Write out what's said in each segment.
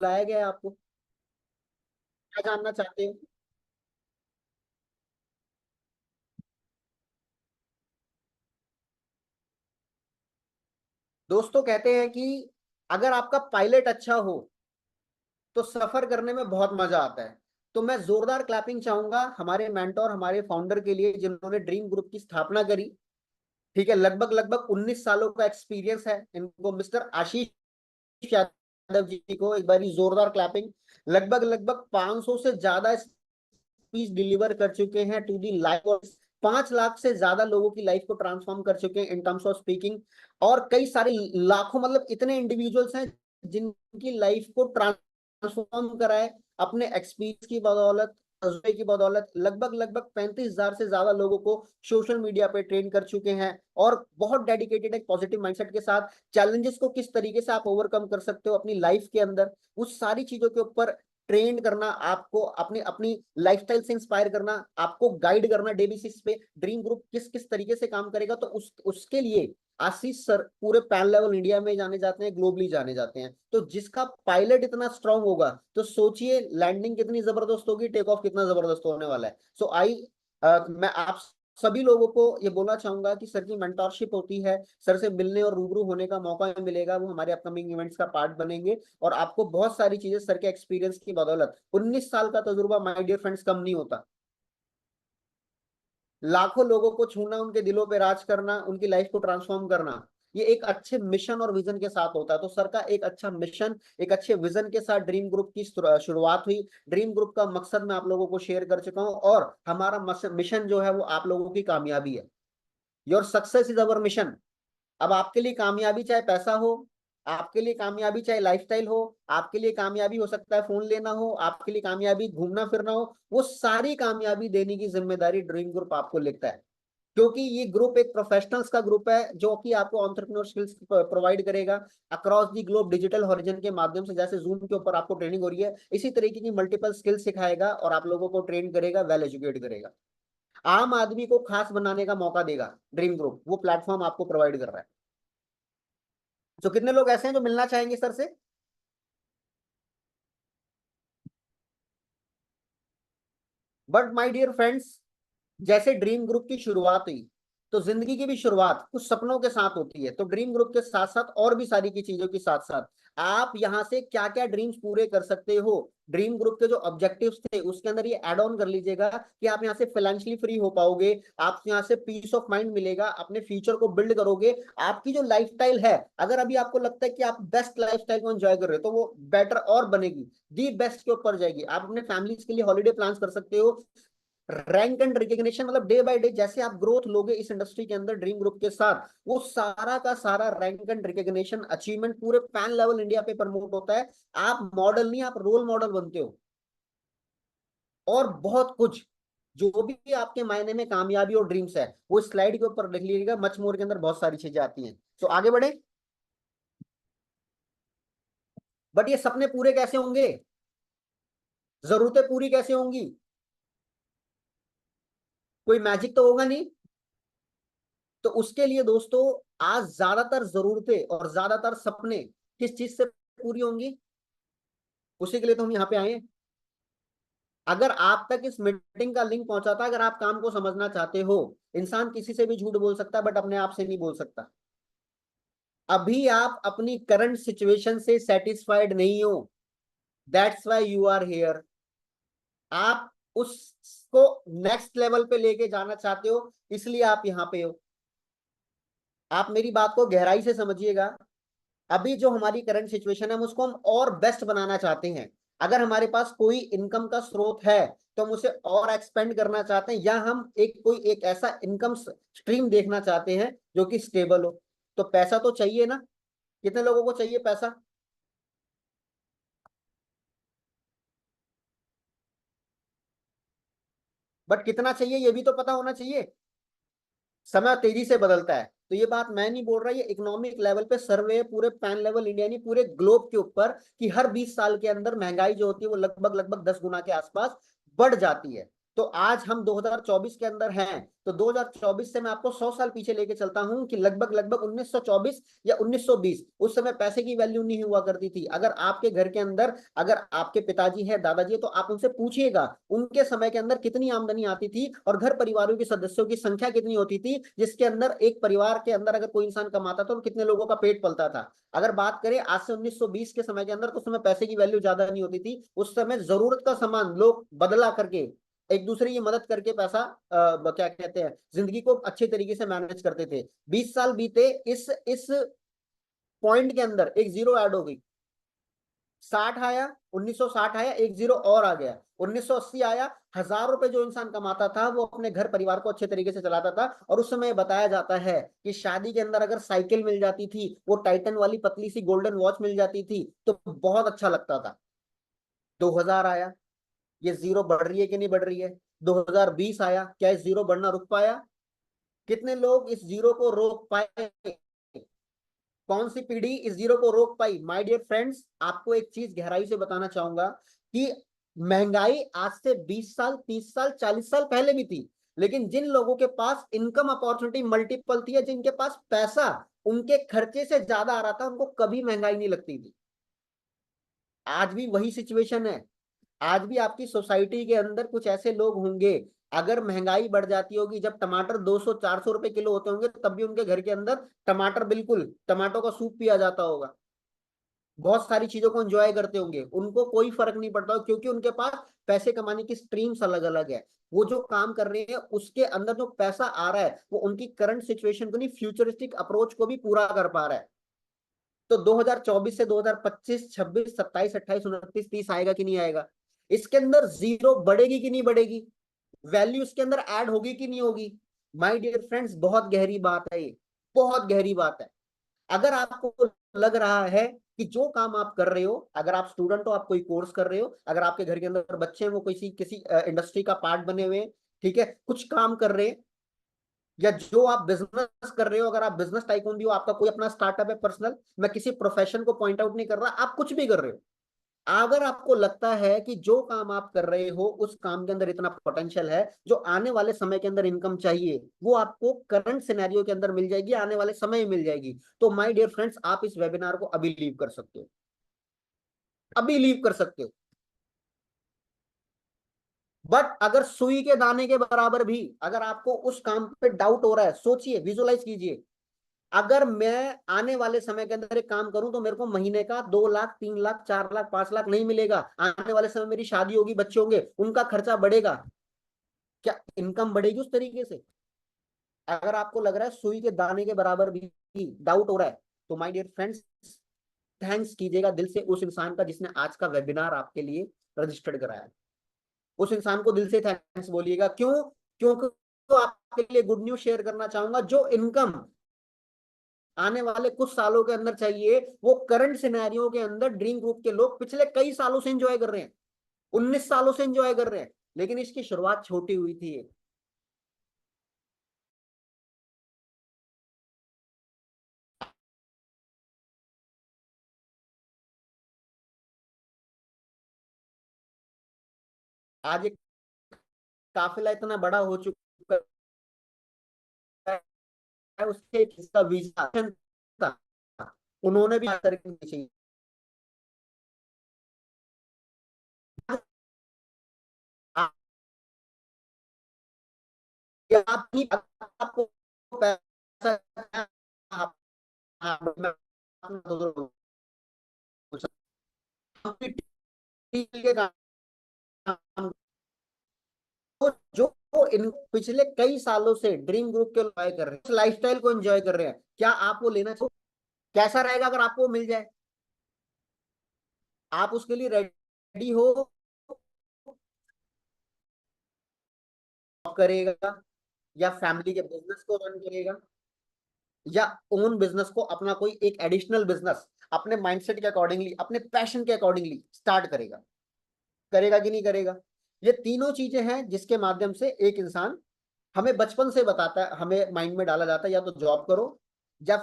बुलाया गया है आपको, क्या जानना चाहते हो? दोस्तों कहते हैं कि अगर आपका पायलट अच्छा हो तो सफर करने में बहुत मजा आता है। तो मैं जोरदार क्लैपिंग चाहूंगा हमारे मेंटोर, हमारे फाउंडर के लिए, जिन्होंने ड्रीम ग्रुप की स्थापना करी। ठीक है, लगभग लगभग 19 सालों का एक्सपीरियंस है इनको, मिस्टर आशीष यादव जी को एक बारी जोरदार क्लैपिंग। लगभग लगभग 500 से ज्यादा स्पीच डिलीवर कर चुके हैं टू दी लाइव। 5 लाख से ज्यादा लोगों की लाइफ को ट्रांसफॉर्म कर चुके हैं इन टर्म्स ऑफ स्पीकिंग। और कई सारे लाखों, मतलब इतने इंडिविजुअल्स हैं जिनकी लाइफ को ट्रांसफॉर्म करा है अपने एक्सपीरियंस की बदौलत, तजुर्बे की बदौलत। लगभग लगभग 35,000 से ज्यादा लोगों को सोशल मीडिया पे ट्रेन कर चुके हैं। और बहुत डेडिकेटेड, एक पॉजिटिव माइंडसेट के साथ चैलेंजेस को किस तरीके से आप ओवरकम कर सकते हो अपनी लाइफ के अंदर, उस सारी चीजों के ऊपर ट्रेन करना, आपको अपनी अपनी लाइफस्टाइल से इंस्पायर करना, आपको गाइड करना डे बेसिस पे ड्रीम ग्रुप किस किस तरीके से काम करेगा। तो उसके लिए आशीष सर पूरे पैन लेवल इंडिया में जाने जाते हैं, ग्लोबली जाने जाते हैं। तो जिसका पायलट इतना स्ट्रांग होगा तो सोचिए लैंडिंग कितनी जबरदस्त होगी, टेक ऑफ कितना जबरदस्त होने वाला है। सो मैं आप सभी लोगों को ये बोलना चाहूंगा कि सर की मेंटोरशिप होती है, सर से मिलने और रूबरू होने का मौका मिलेगा, वो हमारे अपकमिंग इवेंट्स का पार्ट बनेंगे। और आपको बहुत सारी चीजें सर के एक्सपीरियंस की बदौलत, 19 साल का तजुर्बा माय डियर फ्रेंड्स कम नहीं होता। लाखों लोगों को छूना, उनके दिलों पे राज करना, उनकी लाइफ को ट्रांसफॉर्म करना, ये एक अच्छे मिशन और विजन के साथ होता है। तो सर का एक अच्छा मिशन, एक अच्छे विजन के साथ ड्रीम ग्रुप की शुरुआत हुई। ड्रीम ग्रुप का मकसद मैं आप लोगों को शेयर कर चुका हूं, और हमारा मिशन जो है वो आप लोगों की कामयाबी है। Your success is our mission. अब आपके लिए कामयाबी चाहे पैसा हो, आपके लिए कामयाबी चाहे लाइफस्टाइल हो, आपके लिए कामयाबी हो सकता है फोन लेना हो, आपके लिए कामयाबी घूमना फिरना हो, वो सारी कामयाबी देने की जिम्मेदारी ड्रीम ग्रुप आपको लेता है। क्योंकि ये ग्रुप एक प्रोफेशनल्स का ग्रुप है जो कि आपको एंटरप्रेन्योर स्किल्स प्रोवाइड करेगा across the globe, digital horizon के माध्यम से। जैसे जूम के ऊपर आपको ट्रेनिंग हो रही है, इसी तरीके की मल्टीपल स्किल्स सिखाएगा और आप लोगों को ट्रेन करेगा, वेल एजुकेट करेगा। आम आदमी को खास बनाने का मौका देगा ड्रीम ग्रुप, वो प्लेटफॉर्म आपको प्रोवाइड कर रहा है। तो कितने लोग ऐसे हैं जो मिलना चाहेंगे सर से? बट माय डियर फ्रेंड्स, जैसे ड्रीम ग्रुप की शुरुआत हुई, तो जिंदगी की भी शुरुआत कुछ सपनों के साथ होती है। तो ड्रीम ग्रुप के साथ साथ और भी सारी की चीजों के साथ साथ आप यहां से क्या क्या ड्रीम्स पूरे कर सकते हो, ड्रीम ग्रुप के जो ऑब्जेक्टिव्स थे उसके अंदर ये ऐड ऑन कर लीजिएगा कि आप यहाँ से फाइनेंशियली फ्री हो पाओगे, आप यहाँ से पीस ऑफ माइंड मिलेगा, अपने फ्यूचर को बिल्ड करोगे। आपकी जो लाइफस्टाइल है, अगर अभी आपको लगता है कि आप बेस्ट लाइफस्टाइल को एंजॉय कर रहे हो, तो वो बेटर और बनेगी, दी बेस्ट के ऊपर जाएगी। आप अपने फैमिलीज के लिए हॉलीडे प्लान कर सकते हो। रैंक एंड रिकग्निशन, मतलब डे बाय डे जैसे आप ग्रोथ लोगे इस इंडस्ट्री के अंदर ड्रीम ग्रुप के साथ, वो सारा का सारा रैंक एंड रिकग्निशन अचीवमेंट पूरे पैन लेवल इंडिया पे प्रमोट होता है। आप मॉडल नहीं, आप रोल मॉडल बनते हो। और बहुत कुछ जो भी आपके मायने में कामयाबी और ड्रीम्स है, वो स्लाइड के ऊपर लिख लीजिएगा, मच मोर के अंदर बहुत सारी चीजें आती हैं। तो आगे बढ़े। बट ये सपने पूरे कैसे होंगे, जरूरतें पूरी कैसे होंगी? कोई मैजिक तो होगा नहीं। तो उसके लिए दोस्तों, आज ज्यादातर जरूरतें और ज्यादातर सपने किस चीज से पूरी होंगी, उसी के लिए तो हम यहाँ पे आए हैं। अगर आप तक इस मीटिंग का लिंक पहुंचाता, अगर आप काम को समझना चाहते हो, इंसान किसी से भी झूठ बोल सकता है बट अपने आप से नहीं बोल सकता। अभी आप अपनी करंट सिचुएशन से सेटिस्फाइड नहीं हो, that's why you are here. आप उसको नेक्स्ट लेवल पे लेके जाना चाहते हो, इसलिए आप यहाँ पे हो। आप मेरी बात को गहराई से समझिएगा। अभी जो हमारी करंट सिचुएशन है, हम उसको हम और बेस्ट बनाना चाहते हैं। अगर हमारे पास कोई इनकम का स्रोत है तो हम उसे और एक्सपेंड करना चाहते हैं, या हम कोई एक ऐसा इनकम स्ट्रीम देखना चाहते हैं जो कि स्टेबल हो। तो पैसा तो चाहिए ना, कितने लोगों को चाहिए पैसा? बट कितना चाहिए ये भी तो पता होना चाहिए। समय तेजी से बदलता है, तो ये बात मैं नहीं बोल रहा, ये इकोनॉमिक लेवल पे सर्वे पूरे पैन लेवल इंडिया नहीं, पूरे ग्लोब के ऊपर, कि हर 20 साल के अंदर महंगाई जो होती है वो लगभग लगभग 10 गुना के आसपास बढ़ जाती है। तो आज हम 2024 के अंदर हैं, तो 2024 से मैं आपको 100 साल पीछे लेके चलता हूं कि लगभग लगभग 1924 या 1920, उस समय पैसे की वैल्यू नहीं हुआ करती थी। अगर आपके घर के अंदर अगर आपके पिताजी है, दादाजी है, तो आप उनसे पूछिएगा उनके समय के अंदर कितनी आमदनी आती थी और घर परिवारों के सदस्यों की संख्या कितनी होती थी, जिसके अंदर एक परिवार के अंदर अगर कोई इंसान कमाता था तो कितने लोगों का पेट पलता था। अगर बात करें आज से 1920 के समय के अंदर, तो उस समय पैसे की वैल्यू ज्यादा नहीं होती थी। उस समय जरूरत का सामान लोग बदला करके, एक दूसरे की मदद करके पैसा क्या कहते हैं, जिंदगी को अच्छे तरीके से मैनेज करते थे। 20 साल बीते, इस पॉइंट के अंदर एक जीरो ऐड हो गई। 60 आया, 1960 आया, एक जीरो और आ गया। 1980 आया, 1,000 रुपए जो इंसान कमाता था वो अपने घर परिवार को अच्छे तरीके से चलाता था। और उस समय बताया जाता है कि शादी के अंदर अगर साइकिल मिल जाती थी, वो टाइटन वाली पतली सी गोल्डन वॉच मिल जाती थी, तो बहुत अच्छा लगता था। 2000 आया, ये जीरो बढ़ रही है कि नहीं बढ़ रही है? 2020 आया, क्या इस जीरो बढ़ना रुक पाया? कितने लोग इस जीरो को रोक पाए? कौन सी पीढ़ी इस जीरो को रोक पाई? माय डियर फ्रेंड्स, आपको एक चीज गहराई से बताना चाहूंगा कि महंगाई आज से 20 साल, 30 साल, 40 साल पहले भी थी, लेकिन जिन लोगों के पास इनकम अपॉर्चुनिटी मल्टीपल थी, या जिनके पास पैसा उनके खर्चे से ज्यादा आ रहा था, उनको कभी महंगाई नहीं लगती थी। आज भी वही सिचुएशन है। आज भी आपकी सोसाइटी के अंदर कुछ ऐसे लोग होंगे, अगर महंगाई बढ़ जाती होगी, जब टमाटर 200-400 रुपए किलो होते होंगे, तब भी उनके घर के अंदर टमाटर, बिल्कुल टमाटो का सूप पिया जाता होगा। बहुत सारी चीजों को एंजॉय करते होंगे, उनको कोई फर्क नहीं पड़ता, क्योंकि उनके पास पैसे कमाने की स्ट्रीम्स अलग अलग है। वो जो काम कर रहे हैं उसके अंदर जो पैसा आ रहा है, वो उनकी करंट सिचुएशन को नहीं, फ्यूचरिस्टिक अप्रोच को भी पूरा कर पा रहा है। तो 2024 से 2025, 26, 27, 28, 29, 30 आएगा कि नहीं आएगा? इसके अंदर जीरो बढ़ेगी कि नहीं बढ़ेगी? वैल्यू इसके अंदर ऐड होगी कि नहीं होगी? माय डियर फ्रेंड्स, बहुत गहरी बात है ये, बहुत गहरी बात है। अगर आपको लग रहा है कि जो काम आप कर रहे हो, अगर आप स्टूडेंट हो, आप कोई कोर्स कर रहे हो, अगर आपके घर के अंदर बच्चे हैं, वो किसी किसी इंडस्ट्री का पार्ट बने हुए हैं, ठीक है, कुछ काम कर रहे हैं, या जो आप बिजनेस कर रहे हो, अगर आप बिजनेस टाइकून भी हो, आपका कोई अपना स्टार्टअप है पर्सनल, मैं किसी प्रोफेशन को पॉइंट आउट नहीं कर रहा, आप कुछ भी कर रहे हो, अगर आपको लगता है कि जो काम आप कर रहे हो उस काम के अंदर इतना पोटेंशियल है, जो आने वाले समय के अंदर इनकम चाहिए वो आपको करंट सिनेरियो के अंदर मिल जाएगी, आने वाले समय में मिल जाएगी, तो माय डियर फ्रेंड्स, आप इस वेबिनार को अभी लीव कर सकते हो, अभी लीव कर सकते हो। बट अगर सुई के दाने के बराबर भी अगर आपको उस काम पे डाउट हो रहा है, सोचिए, विजुअलाइज कीजिए, अगर मैं आने वाले समय के अंदर एक काम करूं तो मेरे को महीने का 2 लाख, 3 लाख, 4 लाख, 5 लाख नहीं मिलेगा, आने वाले समय मेरी शादी होगी, बच्चे होंगे, उनका खर्चा बढ़ेगा, क्या इनकम बढ़ेगी उस तरीके से? अगर आपको लग रहा है सुई के दाने के बराबर भी डाउट हो रहा है, तो माय डियर फ्रेंड्स, थैंक्स कीजिएगा दिल से उस इंसान का जिसने आज का वेबिनार आपके लिए रजिस्टर्ड कराया। उस इंसान को दिल से थैंक्स बोलिएगा। क्यों? क्योंकि तो आपके लिए गुड न्यूज शेयर करना चाहूंगा, जो इनकम आने वाले कुछ सालों के अंदर चाहिए, वो करंट सिनेरियो के अंदर ड्रीम ग्रुप के लोग पिछले कई सालों से एंजॉय कर रहे हैं, 19 सालों से एंजॉय कर रहे हैं, लेकिन इसकी शुरुआत छोटी हुई थी। आज एक काफिला इतना बड़ा हो चुका है, उसके एक हिस्सा वीजा था, उन्होंने भी तरक्की चाहिए। आप नहीं, आपको पैसा, आप, मैं के काम, तो जो इन पिछले कई सालों से ड्रीम ग्रुप के एंजॉय कर रहे हैं, लाइफस्टाइल को एंजॉय कर रहे हैं, क्या आप वो लेना चाहिए? कैसा रहेगा अगर आपको मिल जाए? आप उसके लिए रेडी हो? करेगा, या फैमिली के बिजनेस को रन करेगा, या ओन बिजनेस को, अपना कोई एक एडिशनल बिजनेस अपने माइंडसेट के अकॉर्डिंगली, अपने पैशन के अकॉर्डिंगली स्टार्ट करेगा? करेगा कि नहीं करेगा? ये तीनों चीजें हैं जिसके माध्यम से एक इंसान, हमें बचपन से बताता है, हमें माइंड में डाला जाता है, या तो जॉब करो, या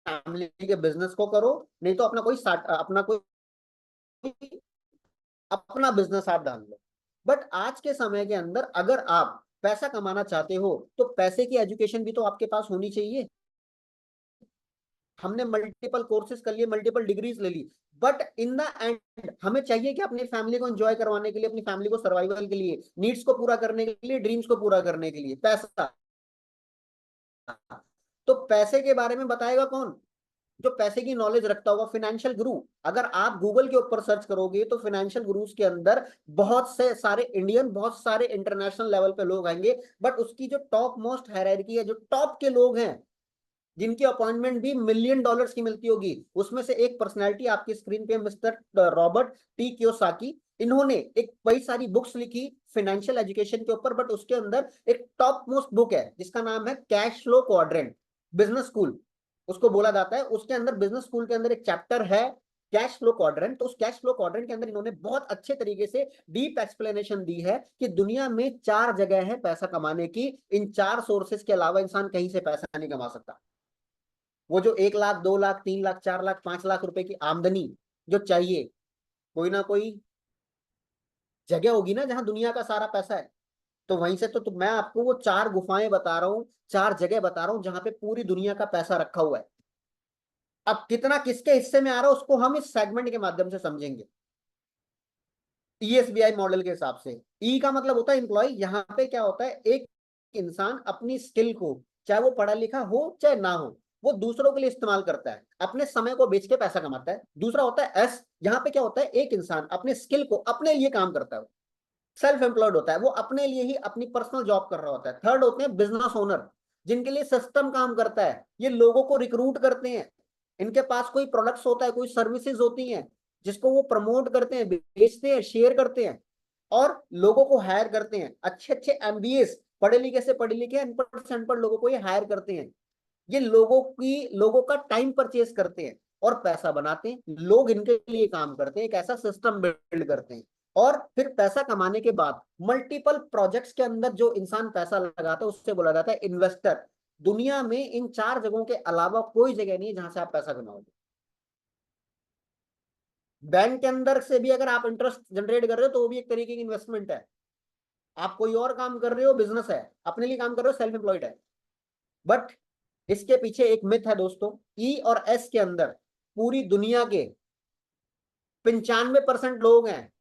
फैमिली के बिजनेस को करो, नहीं तो अपना कोई स्टार्ट, अपना कोई अपना बिजनेस आप डाल लो। बट आज के समय के अंदर अगर आप पैसा कमाना चाहते हो तो पैसे की एजुकेशन भी तो आपके पास होनी चाहिए। हमने मल्टीपल कोर्सेज कर लिए, मल्टीपल डिग्रीज ले ली, बट इन द एंड हमें चाहिए कि अपनी फैमिली को एंजॉय करवाने के लिए, अपनी फैमिली को सर्वाइवल के लिए, नीड्स को पूरा करने के लिए, ड्रीम्स को पूरा करने के लिए पैसा। तो पैसे के बारे में बताएगा कौन? जो पैसे की नॉलेज रखता होगा, फाइनेंशियल गुरु। अगर आप गूगल के ऊपर सर्च करोगे तो फाइनेंशियल गुरुज के अंदर बहुत से सारे इंडियन, बहुत सारे इंटरनेशनल लेवल पे लोग आएंगे, बट उसकी जो टॉप मोस्ट हायरार्की है, जो टॉप के लोग हैं जिनकी अपॉइंटमेंट भी $1,000,000 की मिलती होगी, उसमें से एक पर्सनैलिटी आपकी स्क्रीन पे, मिस्टर रॉबर्ट टी कियोसाकी। इन्होंने एक कई सारी बुक्स लिखी फाइनेंशियल एजुकेशन के ऊपर, बट उसके अंदर एक टॉप मोस्ट बुक है जिसका नाम है cash flow quadrant, business school उसको बोला जाता है। उसके अंदर बिजनेस स्कूल के अंदर एक चैप्टर है कैश फ्लो क्वाड्रेंट। तो उस कैश फ्लो क्वाड्रेंट के अंदर इन्होंने बहुत अच्छे तरीके से डीप एक्सप्लेनेशन दी है कि दुनिया में 4 जगह है पैसा कमाने की, इन 4 सोर्सेस के अलावा इंसान कहीं से पैसा नहीं कमा सकता। वो जो 1 लाख, 2 लाख, 3 लाख, 4 लाख, 5 लाख रुपए की आमदनी जो चाहिए, कोई ना कोई जगह होगी ना जहां दुनिया का सारा पैसा है। तो वहीं से तो मैं आपको वो 4 गुफाएं बता रहा हूँ, 4 जगह बता रहा हूँ जहां पे पूरी दुनिया का पैसा रखा हुआ है। अब कितना किसके हिस्से में आ रहा है उसको हम इस सेगमेंट के माध्यम से समझेंगे। ईएसबीआई मॉडल के हिसाब से ई का मतलब होता है एम्प्लॉय। यहाँ पे क्या होता है, एक इंसान अपनी स्किल को, चाहे वो पढ़ा लिखा हो चाहे ना हो, वो दूसरों के लिए इस्तेमाल करता है, अपने समय को बेच के पैसा कमाता है। दूसरा होता है एस, यहाँ पे क्या होता है, एक इंसान अपने स्किल को अपने लिए काम करता है, सेल्फ एम्प्लॉयड होता है, वो अपने लिए ही अपनी पर्सनल जॉब कर रहा होता है। थर्ड होते हैं बिजनेस ओनर, जिनके लिए सिस्टम काम करता है, ये लोगों को रिक्रूट करते हैं, इनके पास कोई प्रोडक्ट्स होता है, कोई सर्विसेज होती हैं जिसको वो प्रमोट करते हैं, बेचते हैं, शेयर करते हैं और लोगों को हायर करते हैं। अच्छे अच्छे एमबीएस, पढ़े लिखे से पढ़े लिखे, अनपढ़ से अनपढ़ लोगों को ये हायर करते हैं। ये लोगों का टाइम परचेज करते हैं और पैसा बनाते हैं। लोग इनके लिए काम करते हैं, एक ऐसा सिस्टम बिल्ड करते हैं। और फिर पैसा कमाने के बाद मल्टीपल प्रोजेक्ट्स के अंदर जो इंसान पैसा लगाता है उससे बोला जाता है इन्वेस्टर। दुनिया में इन 4 जगहों के अलावा कोई जगह नहीं है जहां से आप पैसा कमाओगे। बैंक के अंदर से भी अगर आप इंटरेस्ट जनरेट कर रहे हो तो वो भी एक तरीके की इन्वेस्टमेंट है। आप कोई और काम कर रहे हो, बिजनेस है, अपने लिए काम कर रहे हो, सेल्फ एम्प्लॉयड है। बट इसके पीछे एक मिथ है दोस्तों, ई और एस के अंदर पूरी दुनिया के 95% लोग हैं,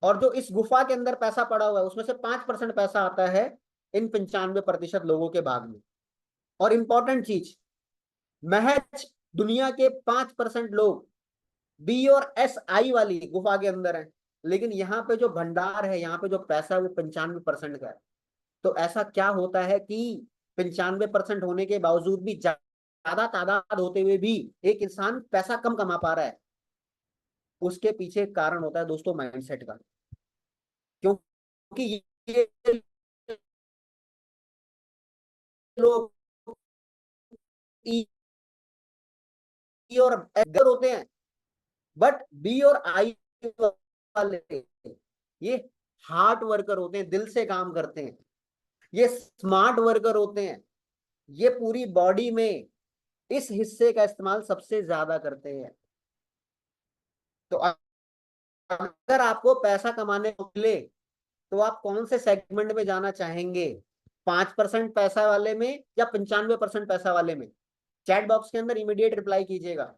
और जो इस गुफा के अंदर पैसा पड़ा हुआ है उसमें से 5% पैसा आता है इन 95% लोगों के भाग में। और इंपॉर्टेंट चीज, महज दुनिया के 5% लोग बी और एस आई वाली गुफा के अंदर है, लेकिन यहाँ पे जो भंडार है, यहाँ पे जो पैसा है वो 95% का है। तो ऐसा क्या होता है कि 95% होने के बावजूद भी, ज्यादा तादाद होते हुए भी एक इंसान पैसा कम कमा पा रहा है? उसके पीछे एक कारण होता है दोस्तों माइंडसेट का। क्योंकि ये लोग ई और एस होते हैं, बट बी और आई वाले ये हार्ड वर्कर होते हैं, दिल से काम करते हैं, ये स्मार्ट वर्कर होते हैं, ये पूरी बॉडी में इस हिस्से का इस्तेमाल सबसे ज्यादा करते हैं। तो अगर आपको पैसा कमाने को मिले तो आप कौन से सेगमेंट में जाना चाहेंगे? 5% पैसा वाले में या 95% पैसा वाले में? चैट बॉक्स के अंदर इमीडिएट रिप्लाई कीजिएगा।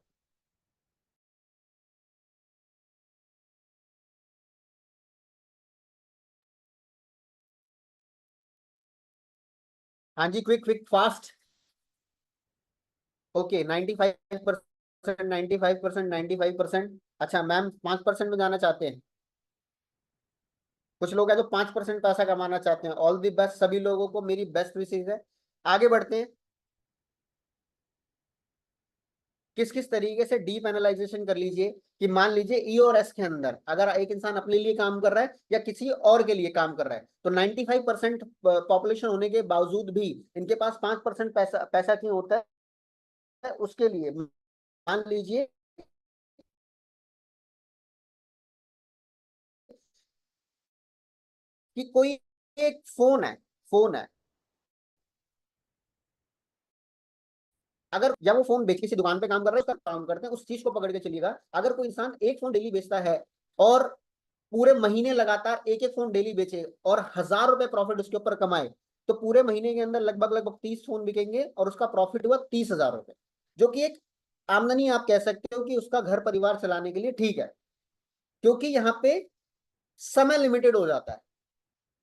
हाँ जी, क्विक क्विक फास्ट। ओके, 95%, 95%, 95%। अच्छा मैम 5% में जाना चाहते हैं? कुछ लोग हैं जो 5% पैसा कमाना चाहते हैं। ऑल दी बेस्ट, सभी लोगों को मेरी बेस्ट विशेष है। आगे बढ़ते हैं। किस किस तरीके से डीप एनालाइजेशन कर लीजिए कि मान लीजिए ई और एस के अंदर अगर एक इंसान अपने लिए काम कर रहा है या किसी और के लिए काम कर रहा है, तो 95% पॉपुलेशन होने के बावजूद भी इनके पास 5% पैसा पैसा क्यों होता है? उसके लिए मान लीजिए कि कोई एक फोन है, अगर या वो फोन बेच किसी दुकान पे काम कर रहा है, उसका काम करते हैं, उस चीज को पकड़ के चलिएगा। अगर कोई इंसान एक फोन डेली बेचता है और पूरे महीने लगातार एक एक फोन डेली बेचे और 1,000 रुपए प्रॉफिट उसके ऊपर कमाए, तो पूरे महीने के अंदर लगभग लगभग 30 फोन बिकेंगे और उसका प्रॉफिट हुआ 30,000 रुपए, जो कि एक आमदनी आप कह सकते हो कि उसका घर परिवार चलाने के लिए ठीक है। क्योंकि यहाँ पे समय लिमिटेड हो जाता है।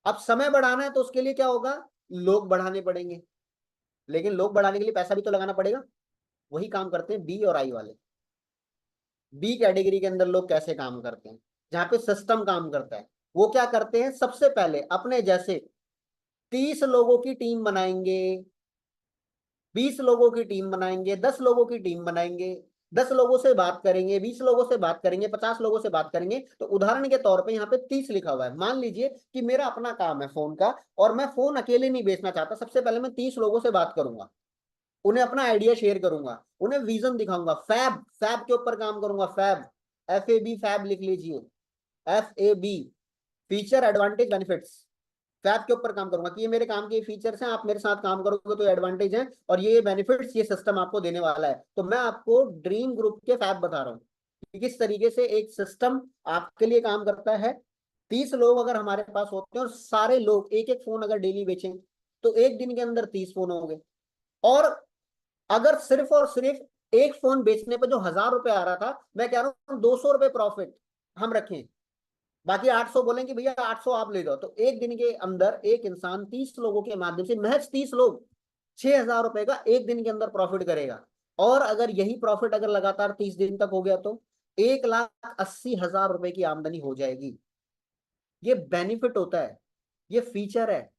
अब समय बढ़ाना है तो उसके लिए क्या होगा, लोग बढ़ाने पड़ेंगे, लेकिन लोग बढ़ाने के लिए पैसा भी तो लगाना पड़ेगा। वही काम करते हैं बी और आई वाले। बी कैटेगरी के अंदर लोग कैसे काम करते हैं, जहां पे सिस्टम काम करता है, वो क्या करते हैं, सबसे पहले अपने जैसे 30 लोगों की टीम बनाएंगे, 20 लोगों की टीम बनाएंगे, 10 लोगों की टीम बनाएंगे, 10 लोगों से बात करेंगे, 20 लोगों से बात करेंगे, 50 लोगों से बात करेंगे। तो उदाहरण के तौर पे यहाँ पे 30 लिखा हुआ है। मान लीजिए कि मेरा अपना काम है फोन का और मैं फोन अकेले नहीं बेचना चाहता। सबसे पहले मैं 30 लोगों से बात करूंगा, उन्हें अपना आइडिया शेयर करूंगा, उन्हें विजन दिखाऊंगा, फैब फैब के ऊपर काम करूंगा। फैब, FAB, फैब लिख लीजिए, FAB, feature advantage benefits. FAB के ऊपर काम करूंगा कि ये मेरे काम के फीचर्स हैं, आप मेरे साथ काम करोगे तो एडवांटेज है और ये बेनिफिट्स ये सिस्टम आपको देने वाला है। तो मैं आपको ड्रीम ग्रुप के फैब बता रहा हूँ कि किस तरीके से एक सिस्टम आपके लिए काम करता है। 30 लोग अगर हमारे पास होते हैं और सारे लोग एक एक फोन अगर डेली बेचें, तो एक दिन के अंदर 30 फोन हो गए। और अगर सिर्फ और सिर्फ एक फोन बेचने पर जो 1,000 रुपए आ रहा था, मैं कह रहा हूँ 200 रुपए प्रॉफिट हम रखें, बाकी 800 बोलेंगे भैया 800 आप ले जाओ, तो एक दिन के अंदर एक इंसान 30 लोगों के माध्यम से, महज 30 लोग, 6,000 रुपए का एक दिन के अंदर प्रॉफिट करेगा। और अगर यही प्रॉफिट अगर लगातार 30 दिन तक हो गया तो 1,80,000 रुपए की आमदनी हो जाएगी। ये बेनिफिट होता है, ये फीचर है,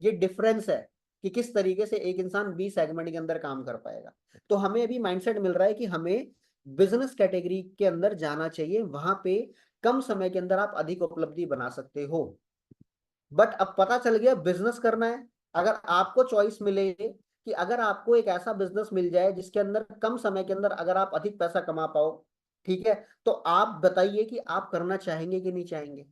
ये डिफरेंस है कि किस तरीके से एक इंसान बी सेगमेंट के अंदर काम कर पाएगा। तो हमें अभी माइंडसेट मिल रहा है कि हमें बिजनेस कैटेगरी के अंदर जाना चाहिए, वहां पे कम समय के अंदर आप अधिक उपलब्धि बना सकते हो। बट अब पता चल गया बिजनेस करना है। अगर आपको चॉइस मिले कि अगर आपको एक ऐसा बिजनेस मिल जाए जिसके अंदर कम समय के अंदर अगर आप अधिक पैसा कमा पाओ, ठीक है, तो आप बताइए कि आप करना चाहेंगे कि नहीं चाहेंगे।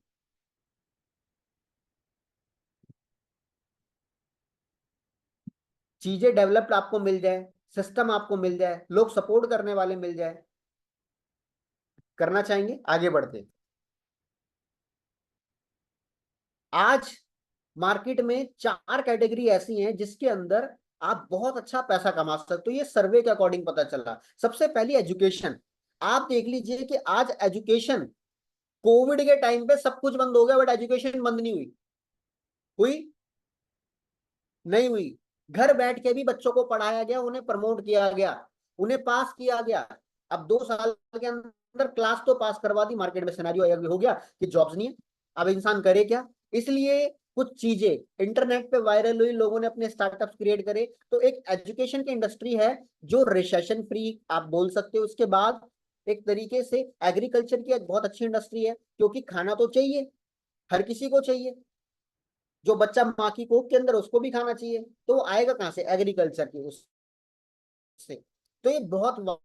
चीजें डेवलप्ड आपको मिल जाए, सिस्टम आपको मिल जाए, लोग सपोर्ट करने वाले मिल जाए, करना चाहेंगे। आगे बढ़ते, आज मार्केट में 4 कैटेगरी ऐसी हैं जिसके अंदर आप बहुत अच्छा पैसा कमा सकते हो। ये सर्वे के अकॉर्डिंग पता चला। सबसे पहली एजुकेशन। आप देख लीजिए कि आज एजुकेशन, कोविड के टाइम पे सब कुछ बंद हो गया बट एजुकेशन बंद नहीं हुई। हुई नहीं हुई। घर बैठ के भी बच्चों को पढ़ाया गया, उन्हें प्रमोट किया गया, उन्हें पास किया गया। अब 2 साल के अंदर क्लास तो पास करवा दी, मार्केट में सिनेरियो हो गया कि जॉब्स नहीं है। अब इंसान करे क्या। इसलिए कुछ चीजें इंटरनेट पे वायरल हुई, लोगों ने अपने स्टार्टअप्स क्रिएट करे। तो एक एजुकेशन की इंडस्ट्री है जो रिसेशन फ्री आप बोल सकते हो। उसके बाद एक तरीके से एग्रीकल्चर की एक बहुत अच्छी इंडस्ट्री है, क्योंकि खाना तो चाहिए, हर किसी को चाहिए। जो बच्चा माँ की कोख के अंदर, उसको भी खाना चाहिए, तो वो आएगा कहाँ से, एग्रीकल्चर की उससे। तो ये बहुत होना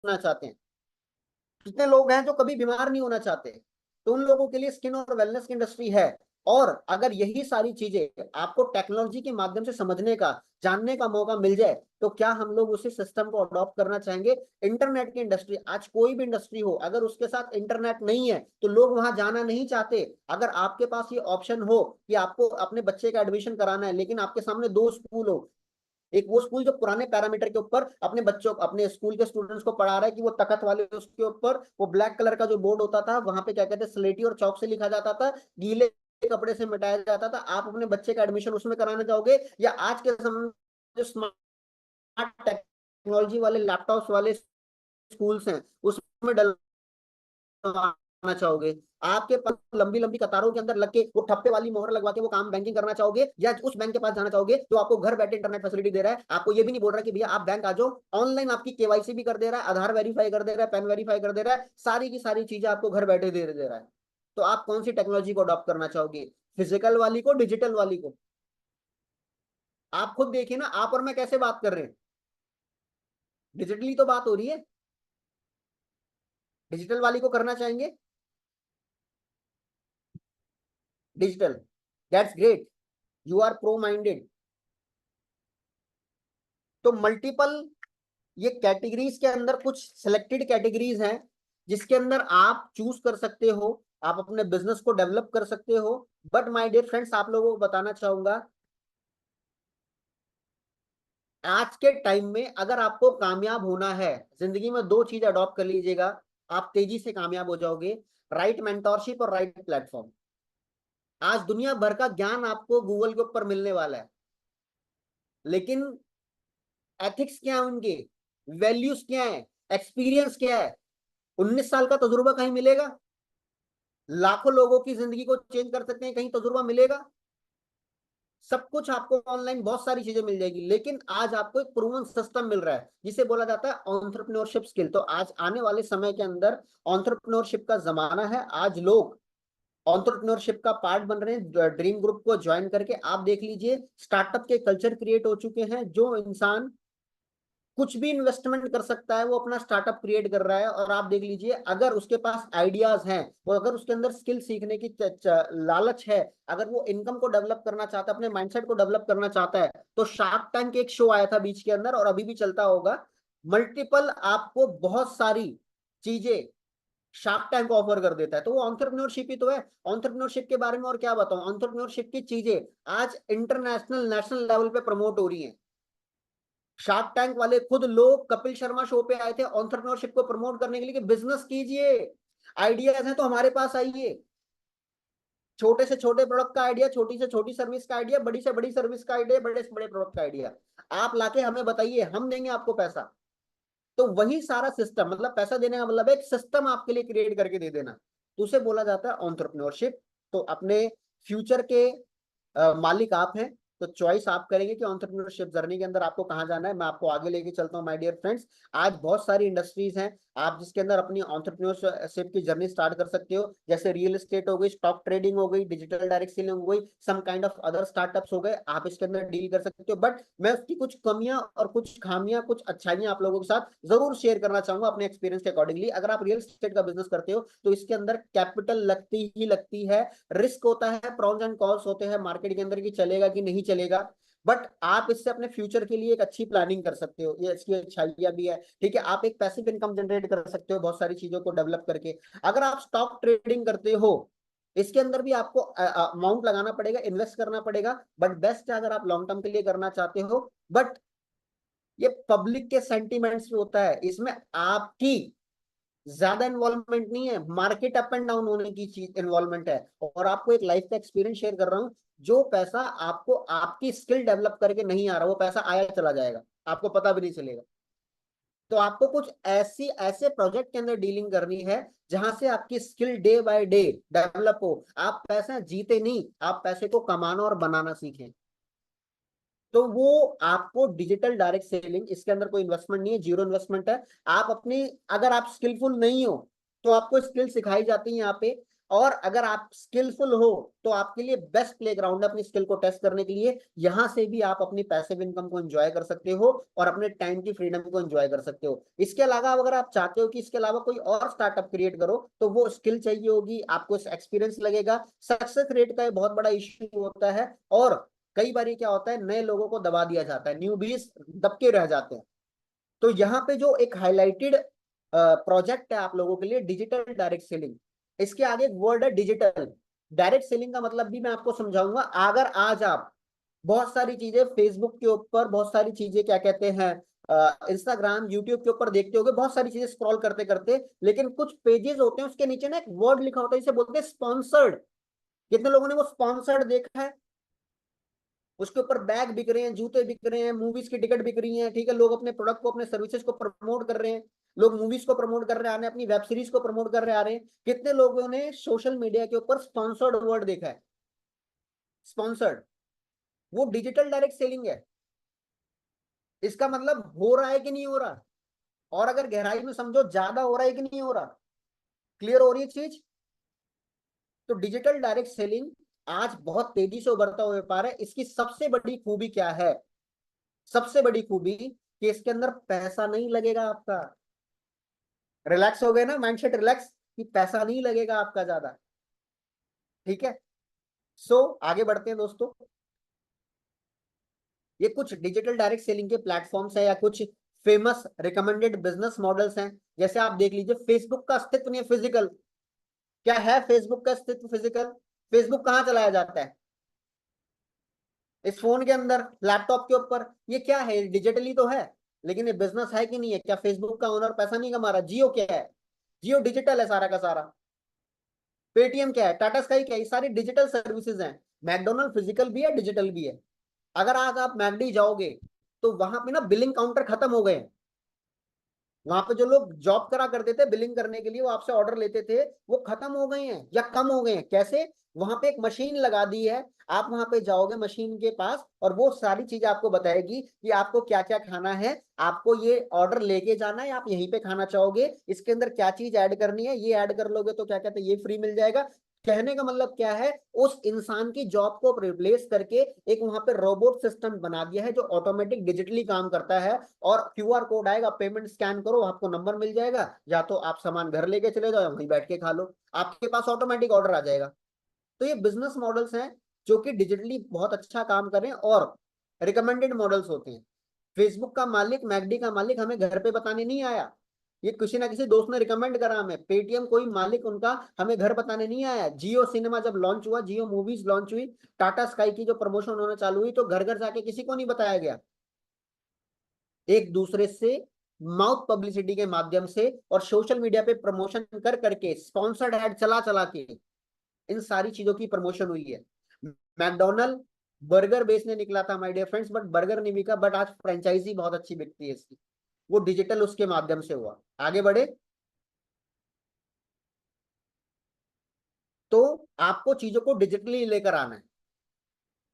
चाहते हैं। कितने लोग हैं जो कभी बीमार नहीं होना चाहते, तो उन लोगों के लिए स्किन और वेलनेस की इंडस्ट्री है। और अगर यही सारी चीजें आपको टेक्नोलॉजी के माध्यम से समझने का, जानने का मौका मिल जाए, तो क्या हम लोग उसी सिस्टम को अडॉप्ट करना चाहेंगे। इंटरनेट की इंडस्ट्री, आज कोई भी इंडस्ट्री हो, अगर उसके साथ इंटरनेट नहीं है तो लोग वहां जाना नहीं चाहते। अगर आपके पास ये ऑप्शन हो कि आपको अपने बच्चे का एडमिशन कराना है, लेकिन आपके सामने 2 स्कूल हो, एक वो स्कूल जो पुराने पैरामीटर के ऊपर अपने बच्चों, अपने स्कूल के स्टूडेंट्स को पढ़ा रहा है कि वो तखत वाले, उसके ऊपर वो ब्लैक कलर का जो बोर्ड होता था, वहां पे क्या कहते हैं, स्लेटी और चौक से लिखा जाता था, गीले कपड़े से मिटाया जाता था। आप अपने बच्चे का एडमिशन उसमें कराना चाहोगे, या आज के समय में जो स्मार्ट टेक्नोलॉजी वाले लैपटॉप्स वाले स्कूल्स हैं उसमें करना चाहोगे। आपके पास लंबी लंबी कतारों के अंदर लग के वो ठप्पे वाली मोहर लगवा के वो काम बैंकिंग करना चाहोगे, या उस बैंक के पास जाना चाहोगे जो आपको घर बैठे इंटरनेट फैसिलिटी दे रहा है, आपको ये भी नहीं बोल रहा कि भैया आप बैंक आ जाओ, ऑनलाइन आपकी केवाईसी भी कर दे रहा है, आधार वेरीफाई कर दे रहा है, पैन वेरीफाई कर दे रहा है, सारी की सारी चीजें आपको घर बैठे दे रहा है। तो आप कौन सी टेक्नोलॉजी को अडॉप्ट करना चाहोगे, फिजिकल वाली को, डिजिटल वाली को। आप खुद देखिए ना, आप और मैं कैसे बात कर रहे हैं, डिजिटली तो बात हो रही है। डिजिटल वाली को करना चाहेंगे, digital, that's great, you are pro minded. तो मल्टीपल ये कैटेगरीज के अंदर कुछ सिलेक्टेड कैटेगरीज हैं जिसके अंदर आप चूज कर सकते हो, आप अपने बिजनेस को डेवलप कर सकते हो। बट माय डियर फ्रेंड्स, आप लोगों को बताना चाहूंगा, आज के टाइम में अगर आपको कामयाब होना है जिंदगी में, दो चीज अडॉप्ट कर लीजिएगा, आप तेजी से कामयाब हो जाओगे। राइट मेंटोरशिप और राइट प्लेटफॉर्म। आज दुनिया भर का ज्ञान आपको गूगल के ऊपर मिलने वाला है, लेकिन एथिक्स क्या है उनके, वैल्यूज क्या है, एक्सपीरियंस क्या है, 19 साल का तजुर्बा कहीं मिलेगा? लाखों लोगों की जिंदगी को चेंज कर सकते हैं, कहीं तजुर्बा मिलेगा? सब कुछ आपको ऑनलाइन बहुत सारी चीजें मिल जाएगी, लेकिन आज आपको एक प्रूवन सिस्टम मिल रहा है जिसे बोला जाता है एंटरप्रेन्योरशिप स्किल। तो आज आने वाले समय के अंदर एंटरप्रेन्योरशिप का जमाना है। आज लोग एंटरप्रेन्योरशिप का पार्ट बन रहे हैं। ड्रीम ग्रुप को ज्वाइन करके आप देख लीजिए, स्टार्टअप के कल्चर क्रिएट हो चुके हैं। जो इंसान कुछ भी इन्वेस्टमेंट कर सकता है वो अपना स्टार्टअप क्रिएट कर रहा है। और आप देख लीजिए, अगर उसके पास आइडियाज हैं, वो अगर उसके अंदर स्किल सीखने की लालच है, अगर वो इनकम को डेवलप करना चाहता है, अपने माइंडसेट को डेवलप करना चाहता है, तो शार्क टैंक एक शो आया था बीच के अंदर और अभी भी चलता होगा। मल्टीपल आपको बहुत सारी चीजें शार्क टैंक ऑफर कर देता है, तो वो एंटरप्रेन्योरशिप ही तो है। एंटरप्रेन्योरशिप के बारे में और क्या बताऊं, एंटरप्रेन्योरशिप की चीजें आज इंटरनेशनल नेशनल लेवल पे प्रमोट हो रही हैं। शार्क टैंक वाले खुद लोग कपिल शर्मा शो पे आए थे एंटरप्रेन्योरशिप को प्रमोट करने के लिए कि बिजनेस कीजिए, आइडियाज हैं तो हमारे पास आइए। छोटे से छोटे प्रोडक्ट का आइडिया, छोटी से छोटी सर्विस का आइडिया, बड़ी से बड़ी सर्विस का आइडिया, बड़े से बड़े प्रोडक्ट का आइडिया, आप लाके हमें बताइए, हम देंगे आपको पैसा। तो वही सारा सिस्टम, मतलब पैसा देने का मतलब एक सिस्टम आपके लिए क्रिएट करके दे देना, तो उसे बोला जाता है एंटरप्रेन्योरशिप। तो अपने फ्यूचर के मालिक आप हैं, तो चॉइस आप करेंगे कि एंटरप्रेन्योरशिप जर्नी के अंदर आपको कहां जाना है। मैं आपको आगे लेके चलता हूं माय डियर फ्रेंड्स। आज बहुत सारी इंडस्ट्रीज हैं आप जिसके अंदर अपनी एंटरप्रेन्योरशिप की जर्नी स्टार्ट कर सकते हो, जैसे रियल एस्टेट हो गई, स्टॉक ट्रेडिंग हो गई, डिजिटल डायरेक्ट सेलिंग हो गई, some kind of other startups हो गए, आप इसके अंदर डील कर सकते हो। बट मैं उसकी कुछ कमियां और कुछ खामियां, कुछ अच्छाइयां आप लोगों के साथ जरूर शेयर करना चाहूंगा अपने एक्सपीरियंस के अकॉर्डिंगली। अगर आप रियल एस्टेट का बिजनेस करते हो तो इसके अंदर कैपिटल लगती ही लगती है, रिस्क होता है, प्रॉन्स एंड कॉन्स होते हैं मार्केट के अंदर कि चलेगा कि नहीं चलेगा। बट आप इससे अपने फ्यूचर के लिए एक अच्छी प्लानिंग कर सकते हो, ये इसकी अच्छाइयां भी है। ठीक है, आप एक पैसिव इनकम जनरेट कर सकते हो बहुत सारी चीजों को डेवलप करके। अगर आप स्टॉक ट्रेडिंग करते हो, इसके अंदर भी आपको अमाउंट लगाना पड़ेगा, इन्वेस्ट करना पड़ेगा, बट बेस्ट है अगर आप लॉन्ग टर्म के लिए करना चाहते हो। बट ये पब्लिक के सेंटिमेंट्स पे होता है, इसमें आपकी ज्यादा इन्वॉल्वमेंट नहीं है, मार्केट अप एंड डाउन होने की चीज इन्वॉल्वमेंट है। और आपको एक लाइफ का एक्सपीरियंस शेयर कर रहा हूं, जो पैसा आपको आपकी स्किल डेवलप करके नहीं आ रहा, वो पैसा आया चला जाएगा, आपको पता भी नहीं चलेगा। तो आपको कुछ ऐसी ऐसे प्रोजेक्ट के अंदर डीलिंग करनी है जहां से आपकी skill day by day develop हो। आप पैसा जीते नहीं, आप पैसे को कमाना और बनाना सीखें। तो वो आपको डिजिटल डायरेक्ट सेलिंग, इसके अंदर कोई इन्वेस्टमेंट नहीं है, जीरो इन्वेस्टमेंट है। आप अपनी, अगर आप स्किलफुल नहीं हो तो आपको स्किल सिखाई जाती है यहाँ पे, और अगर आप स्किलफुल हो तो आपके लिए बेस्ट प्लेग्राउंड है अपनी स्किल को टेस्ट करने के लिए। यहां से भी आप अपनी पैसिव इनकम को एंजॉय कर सकते हो और अपने टाइम की फ्रीडम को एंजॉय कर सकते हो। इसके अलावा अगर आप चाहते हो कि इसके अलावा कोई और स्टार्टअप क्रिएट करो, तो वो स्किल चाहिए होगी, आपको एक्सपीरियंस लगेगा। सक्सेस रेट का एक बहुत बड़ा इश्यू होता है, और कई बार क्या होता है, नए लोगों को दबा दिया जाता है, न्यूबीज दबके रह जाते हैं। तो यहाँ पे जो एक हाईलाइटेड प्रोजेक्ट है आप लोगों के लिए, डिजिटल डायरेक्ट सेलिंग, इसके आगे एक वर्ड है डिजिटल डायरेक्ट सेलिंग का मतलब भी मैं आपको समझाऊंगा। अगर आज आप बहुत सारी चीजें फेसबुक के ऊपर, बहुत सारी चीजें क्या कहते हैं, इंस्टाग्राम यूट्यूब के ऊपर देखते होगे, बहुत सारी चीजें स्क्रॉल करते करते, लेकिन कुछ पेजेस होते हैं उसके नीचे ना एक वर्ड लिखा होता है, इसे बोलते हैं स्पॉन्सर्ड। कितने लोगों ने वो स्पॉन्सर्ड देखा है? उसके ऊपर बैग बिक रहे हैं, जूते बिक रहे हैं, मूवीज की टिकट बिक रही है। ठीक है, लोग अपने प्रोडक्ट को, अपने सर्विसेज को प्रमोट कर रहे हैं, लोग मूवीज को प्रमोट कर रहे आ रहे हैं, अपनी वेब सीरीज को प्रमोट कर रहे आ रहे हैं। कितने लोगों ने सोशल मीडिया के ऊपर स्पॉन्सर्ड वर्ड देखा है? स्पॉन्सर्ड, वो डिजिटल डायरेक्ट सेलिंग है। इसका मतलब हो रहा है कि नहीं हो रहा, और अगर गहराई में समझो, ज्यादा हो रहा है कि नहीं हो रहा। क्लियर हो रही है चीज? तो डिजिटल डायरेक्ट सेलिंग आज बहुत तेजी से उभरता हुआ व्यापार है। इसकी सबसे बड़ी खूबी क्या है? सबसे बड़ी खूबी कि इसके अंदर पैसा नहीं लगेगा आपका। रिलैक्स हो गए ना, माइंडसेट रिलैक्स, कि पैसा नहीं लगेगा आपका ज्यादा। ठीक है, सो आगे बढ़ते हैं दोस्तों। ये कुछ डिजिटल डायरेक्ट सेलिंग के प्लेटफॉर्म्स है या कुछ फेमस रिकमेंडेड बिजनेस मॉडल्स हैं। जैसे आप देख लीजिए, फेसबुक का अस्तित्व नहीं है फिजिकल। क्या है फेसबुक का अस्तित्व फिजिकल? फेसबुक कहाँ चलाया जाता है? इस फोन के अंदर, लैपटॉप के ऊपर। ये क्या है? डिजिटली तो है, लेकिन ये बिजनेस है कि नहीं है? क्या फेसबुक का ओनर पैसा नहीं कमा रहा? जियो क्या है? जियो डिजिटल है सारा का सारा। पेटीएम क्या है? टाटा स्काई क्या है? ये सारी डिजिटल सर्विसेज हैं। मैकडोनल्ड फिजिकल भी है, डिजिटल भी है। अगर आज आप मैकडी जाओगे तो वहां पे ना बिलिंग काउंटर खत्म हो गए हैं। वहां पे जो लोग जॉब करा करते थे बिलिंग करने के लिए, वो आपसे ऑर्डर लेते थे, वो खत्म हो गए हैं या कम हो गए हैं। कैसे? वहां पे एक मशीन लगा दी है। आप वहां पे जाओगे मशीन के पास और वो सारी चीजें आपको बताएगी कि आपको क्या क्या खाना है, आपको ये ऑर्डर लेके जाना है, आप यहीं पे खाना चाहोगे, इसके अंदर क्या चीज ऐड करनी है, ये ऐड कर लोगे तो क्या कहते हैं ये फ्री मिल जाएगा। कहने का मतलब क्या है? उस इंसान की जॉब को रिप्लेस करके एक वहां पे रोबोट सिस्टम बना दिया है जो ऑटोमेटिक डिजिटली काम करता है। और क्यूआर कोड आएगा, पेमेंट स्कैन करो, आपको नंबर मिल जाएगा, या तो आप सामान घर लेके चले जाओ या वहीं बैठ के खा लो, आपके पास ऑटोमेटिक ऑर्डर आ जाएगा। तो ये बिजनेस मॉडल्स हैं जो कि डिजिटली बहुत अच्छा काम करें और रिकमेंडेड मॉडल्स होते हैं। फेसबुक का मालिक, मैकडी का मालिक हमें घर पे बताने नहीं आया, ये किसी ना किसी दोस्त ने रिकमेंड करा हमें। पेटीएम कोई मालिक उनका हमें घर बताने नहीं आया। जियो सिनेमा जब लॉन्च हुआ, जियो मूवीज लॉन्च हुई, टाटा स्काई की जो प्रमोशन होना चालू हुई, तो घर घर जाके किसी को नहीं बताया गया। एक दूसरे से माउथ पब्लिसिटी के माध्यम से और सोशल मीडिया पे प्रमोशन कर करके, स्पॉन्सर्ड एड चला चला के इन सारी चीजों की प्रमोशन हुई है। मैकडोनल्ड बर्गर बेचने निकला था my dear friends, but burger नहीं बिका, बट आज फ्रेंचाइजी बहुत अच्छी बिकती है इसकी। वो डिजिटल उसके माध्यम से हुआ। आगे बढ़े। तो आपको चीजों को डिजिटली लेकर आना है।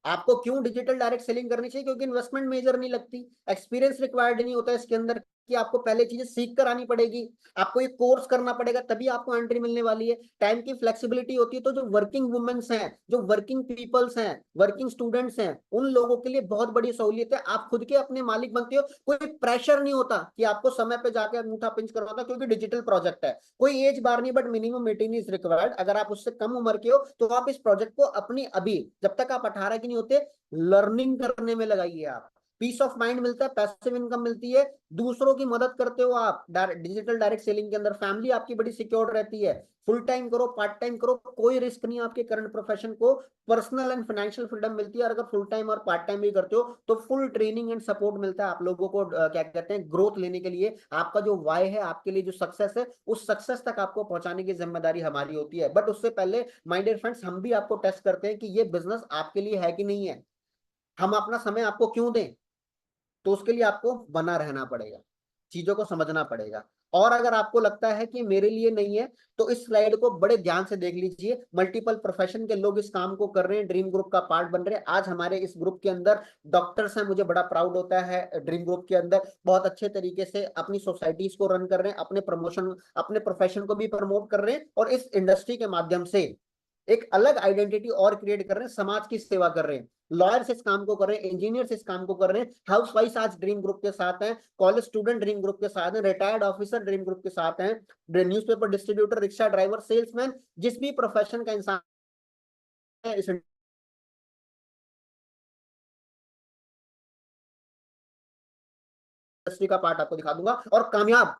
आपको क्यों डिजिटल डायरेक्ट सेलिंग करनी चाहिए? क्योंकि इन्वेस्टमेंट मेजर नहीं लगती, एक्सपीरियंस रिक्वायर्ड नहीं होता इसके अंदर कि आपको पहले चीजें सीख कर आनी पड़ेगी, आपको ये कोर्स करना पड़ेगा तभी आपको एंट्री मिलने वाली है। टाइम की फ्लेक्सिबिलिटी होती है। तो जो वर्किंग वुमेन्स हैं, जो वर्किंग पीपल्स हैं, वर्किंग स्टूडेंट्स हैं, उन लोगों के लिए बहुत बड़ी सहूलियत है। आप खुद के अपने मालिक बनते हो, कोई प्रेशर नहीं होता कि आपको समय पे जाकर अंगूठा पिंच करवाना, क्योंकि डिजिटल प्रोजेक्ट है। कोई एज बार नहीं, बट मिनिमम 18 इज रिक्वायर्ड। अगर आप उससे कम उम्र के हो तो आप इस प्रोजेक्ट को अपनी अभी, जब तक आप 18 के नहीं होते, लर्निंग करने में लगाइए। आप पीस ऑफ माइंड मिलता है, पैसिव इनकम मिलती है, दूसरों की मदद करते हो आप डिजिटल डायरेक्ट सेलिंग के अंदर, फैमिली आपकी बड़ी सिक्योर रहती है। फुल टाइम करो, पार्ट टाइम करो, कोई रिस्क नहीं है आपके करंट प्रोफेशन को। पर्सनल एंड फाइनेंशियल फ्रीडम मिलती है। और अगर फुल टाइम और पार्ट टाइम भी करते हो तो फुल ट्रेनिंग एंड सपोर्ट मिलता है आप लोगों को, क्या कहते हैं, ग्रोथ लेने के लिए। आपका जो वाई है, आपके लिए जो सक्सेस है, उस सक्सेस तक आपको पहुंचाने की जिम्मेदारी हमारी होती है। बट उससे पहले माय डियर फ्रेंड्स, हम भी आपको टेस्ट करते हैं कि ये बिजनेस आपके लिए है कि नहीं है। हम अपना समय आपको क्यों दें? तो उसके लिए आपको बना रहना पड़ेगा, चीजों को समझना पड़ेगा। और अगर आपको लगता है कि मेरे लिए नहीं है, तो इस स्लाइड को बड़े ध्यान से देख लीजिए। मल्टीपल प्रोफेशन के लोग इस काम को कर रहे हैं, ड्रीम ग्रुप का पार्ट बन रहे हैं। आज हमारे इस ग्रुप के अंदर डॉक्टर्स हैं, मुझे बड़ा प्राउड होता है। ड्रीम ग्रुप के अंदर बहुत अच्छे तरीके से अपनी सोसाइटीज को रन कर रहे हैं, अपने प्रमोशन, अपने प्रोफेशन को भी प्रमोट कर रहे हैं, और इस इंडस्ट्री के माध्यम से एक अलग आइडेंटिटी और क्रिएट कर रहे हैं, समाज की सेवा कर रहे हैं। लॉयर्स इस काम को कर रहे हैं, इंजीनियर्स इस काम को कर रहे हैं, हाउस वाइफ आज ड्रीम ग्रुप के साथ हैं, कॉलेज स्टूडेंट ड्रीम ग्रुप के साथ हैं, रिटायर्ड ऑफिसर ड्रीम ग्रुप के साथ हैं, newspaper distributor, rickshaw driver, salesman, जिस भी प्रोफेशन का इंसान है इस इंडस्ट्री का पार्ट आपको दिखा दूंगा। और कामयाब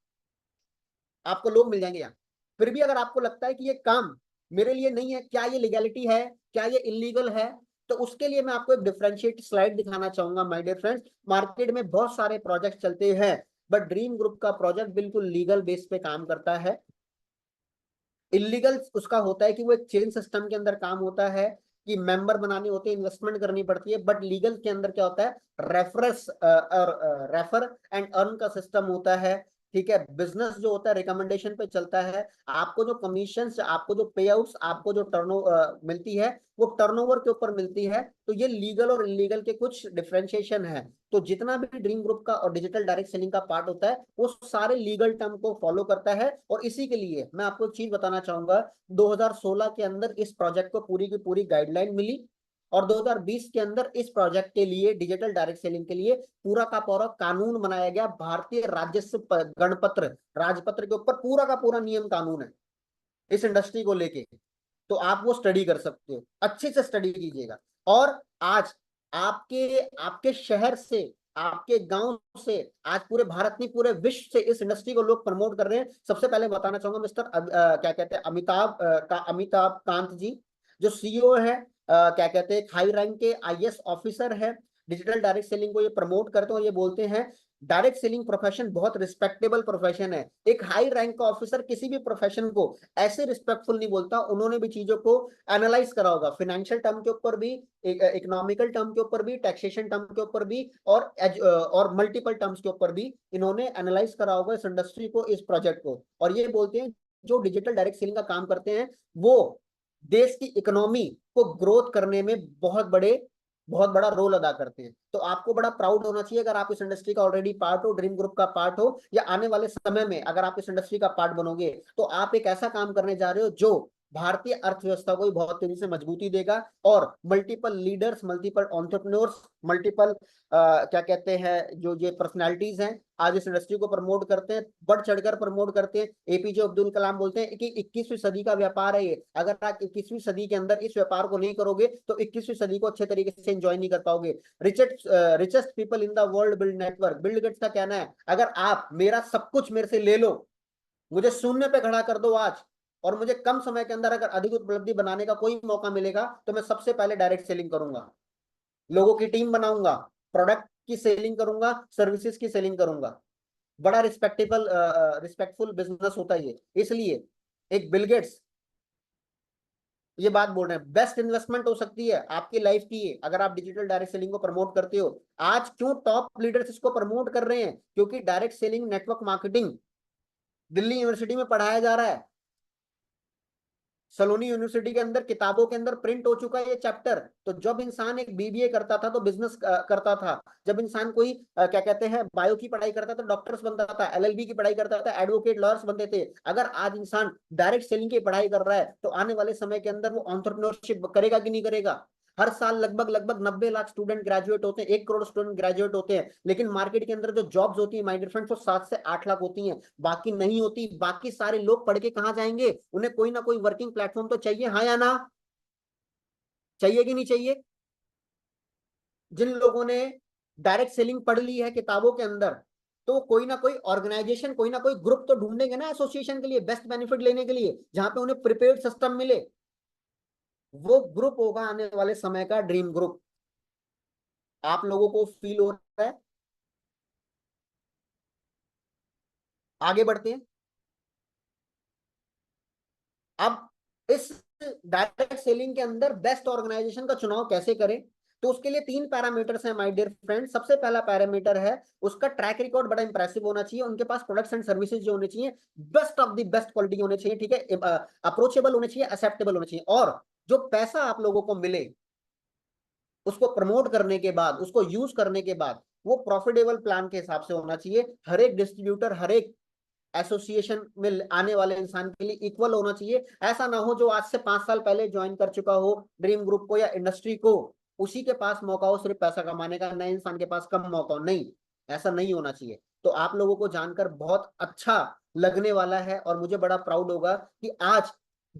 आपको लोग मिल जाएंगे यहाँ। फिर भी अगर आपको लगता है कि ये काम मेरे लिए नहीं है, क्या ये लीगलिटी है, क्या ये इलीगल है, तो उसके लिए मैं आपको एक डिफरेंशिएट स्लाइड दिखाना चाहूंगा माय डियर फ्रेंड्स। मार्केट में बहुत सारे प्रोजेक्ट चलते हैं, बट ड्रीम ग्रुप का प्रोजेक्ट बिल्कुल लीगल बेस पे काम करता है। इलीगल उसका होता है कि वो एक चेन सिस्टम के अंदर काम होता है, कि मेंबर बनाने होते हैं, इन्वेस्टमेंट करनी पड़ती है। बट लीगल के अंदर क्या होता है? रेफरेंस और रेफर एंड अर्न का सिस्टम होता है। ठीक है, बिजनेस जो होता है रिकमेंडेशन पे चलता है। आपको जो कमीशन, आपको जो पे आउट्स, आपको जो मिलती है, वो टर्नओवर के ऊपर मिलती है। तो ये लीगल और इलीगल के कुछ डिफरेंशिएशन है। तो जितना भी ड्रीम ग्रुप का और डिजिटल डायरेक्ट सेलिंग का पार्ट होता है, वो सारे लीगल टर्म को फॉलो करता है। और इसी के लिए मैं आपको एक चीज बताना चाहूंगा, 2016 के अंदर इस प्रोजेक्ट को पूरी की पूरी गाइडलाइन मिली, और 2020 के अंदर इस प्रोजेक्ट के लिए, डिजिटल डायरेक्ट सेलिंग के लिए, पूरा का पूरा कानून बनाया गया। भारतीय राजस्व गणपत्र, राजपत्र के ऊपर पूरा का पूरा नियम कानून है इस इंडस्ट्री को लेके। तो आप वो स्टडी कर सकते हो, अच्छे से स्टडी कीजिएगा। और आज आपके आपके शहर से, आपके गांव से आज पूरे भारत नहीं पूरे विश्व से इस इंडस्ट्री को लोग प्रमोट कर रहे हैं। सबसे पहले बताना चाहूंगा मिस्टर क्या कहते हैं अमिताभ कांत जी, जो सीईओ है, क्या कहते हैं हाई रैंक के आईएएस ऑफिसर है, डिजिटल डायरेक्ट सेलिंग को ये प्रमोट करते हैं और ये बोलते हैं डायरेक्ट सेलिंग प्रोफेशन बहुत रिस्पेक्टेबल प्रोफेशन है। एक हाई रैंक का ऑफिसर किसी भी प्रोफेशन को ऐसे रिस्पेक्टफुल नहीं बोलता। उन्होंने भी चीजों को एनालाइज करा होगा, फाइनेंशियल टर्म के ऊपर भी, इकोनॉमिकल टर्म के ऊपर भी, टैक्सेशन टर्म के ऊपर भी, और मल्टीपल टर्म्स के ऊपर भी इन्होंने एनालाइज करा होगा इस इंडस्ट्री को, इस प्रोजेक्ट को। और ये बोलते हैं जो डिजिटल डायरेक्ट सेलिंग का काम करते हैं वो देश की इकोनॉमी को ग्रोथ करने में बहुत बड़ा रोल अदा करते हैं। तो आपको बड़ा प्राउड होना चाहिए अगर आप इस इंडस्ट्री का ऑलरेडी पार्ट हो, ड्रीम ग्रुप का पार्ट हो, या आने वाले समय में अगर आप इस इंडस्ट्री का पार्ट बनोगे तो आप एक ऐसा काम करने जा रहे हो जो भारतीय अर्थव्यवस्था को भी बहुत तेजी से मजबूती देगा। और multiple leaders, multiple entrepreneurs, multiple क्या कहते हैं जो ये पर्सनालिटीज हैं आज इस इंडस्ट्री को प्रमोट करते हैं, बढ़ चढ़कर प्रमोट करते हैं। एपीजे अब्दुल कलाम बोलते हैं कि 21वीं सदी का व्यापार है ये, अगर आप 21वीं सदी के अंदर इस व्यापार को नहीं करोगे तो 21वीं सदी को अच्छे तरीके से एंजॉय नहीं कर पाओगे। Richest people in the world build network, Bill Gates का कहना है अगर आप मेरा सब कुछ मेरे से ले लो, मुझे शून्य पे खड़ा कर दो आज, और मुझे कम समय के अंदर अगर अधिक उपलब्धि बनाने का कोई मौका मिलेगा तो मैं सबसे पहले डायरेक्ट सेलिंग करूंगा, लोगों की टीम बनाऊंगा, प्रोडक्ट की सेलिंग करूंगा, सर्विसेज की सेलिंग करूंगा। बड़ा रिस्पेक्टफुल बिजनेस होता है ये। इसलिए एक बिल गेट्स ये बात बोल रहे हैं बेस्ट इन्वेस्टमेंट हो सकती है आपकी लाइफ की ये, अगर आप डिजिटल डायरेक्ट सेलिंग को प्रमोट करते हो। आज क्यों टॉप लीडर्स इसको प्रमोट कर रहे हैं? क्योंकि direct selling, network marketing Delhi university में पढ़ाया जा रहा है। सलोनी यूनिवर्सिटी के अंदर किताबों के अंदर प्रिंट हो चुका है ये चैप्टर। तो जब इंसान एक बीबीए करता था तो बिजनेस करता था, जब इंसान कोई क्या कहते हैं बायो की पढ़ाई करता था डॉक्टर्स बनता था, एलएलबी की पढ़ाई करता था एडवोकेट लॉयर्स बनते थे। अगर आज इंसान डायरेक्ट सेलिंग की पढ़ाई कर रहा है तो आने वाले समय के अंदर वो एंटरप्रेन्योरशिप करेगा कि नहीं करेगा? हर साल लगभग लगभग 90 लाख स्टूडेंट ग्रेजुएट होते हैं, 1 करोड़ स्टूडेंट ग्रेजुएट होते हैं, लेकिन मार्केट के अंदर जो जॉब्स होती है माय डियर फ्रेंड्स वो 7 से 8 लाख होती हैं, बाकी नहीं होती। बाकी सारे लोग पढ़ के कहाँ जाएंगे? उन्हें कोई ना कोई वर्किंग प्लेटफॉर्म तो चाहिए, हाँ या ना? चाहिए कि नहीं चाहिए? जिन लोगों ने डायरेक्ट सेलिंग पढ़ ली है किताबों के अंदर, तो कोई ना कोई ऑर्गेनाइजेशन, कोई ना कोई ग्रुप तो ढूंढेंगे ना एसोसिएशन के लिए, बेस्ट बेनिफिट लेने के लिए, जहां पे उन्हें प्रिपेयर्ड सिस्टम मिले। वो ग्रुप होगा आने वाले समय का ड्रीम ग्रुप। आप लोगों को फील हो रहा है? आगे बढ़ते हैं। अब इस डायरेक्ट सेलिंग के अंदर बेस्ट ऑर्गेनाइजेशन का चुनाव कैसे करें? तो उसके लिए 3 पैरामीटर्स हैं माय डियर फ्रेंड। सबसे पहला पैरामीटर है उसका ट्रैक रिकॉर्ड बड़ा इंप्रेसिव होना चाहिए, उनके पास प्रोडक्ट्स एंड सर्विसेज जो होने चाहिए best of the best quality होने चाहिए, ठीक है, अप्रोचेबल होने चाहिए, एक्सेप्टेबल होने चाहिए, और जो पैसा आप लोगों को मिले उसको प्रमोट करने के बाद, उसको यूज करने के बाद वो प्रॉफिटेबल प्लान के हिसाब से होना चाहिए। हर एक डिस्ट्रीब्यूटर, हर एक एसोसिएशन में आने वाले इंसान के लिए इक्वल होना चाहिए। ऐसा ना हो जो आज से 5 साल पहले ज्वाइन कर चुका हो ड्रीम ग्रुप को या इंडस्ट्री को, उसी के पास मौका हो सिर्फ पैसा कमाने का, नए इंसान के पास कम मौका हो। नहीं, ऐसा नहीं होना चाहिए। तो आप लोगों को जानकर बहुत अच्छा लगने वाला है और मुझे बड़ा प्राउड होगा कि आज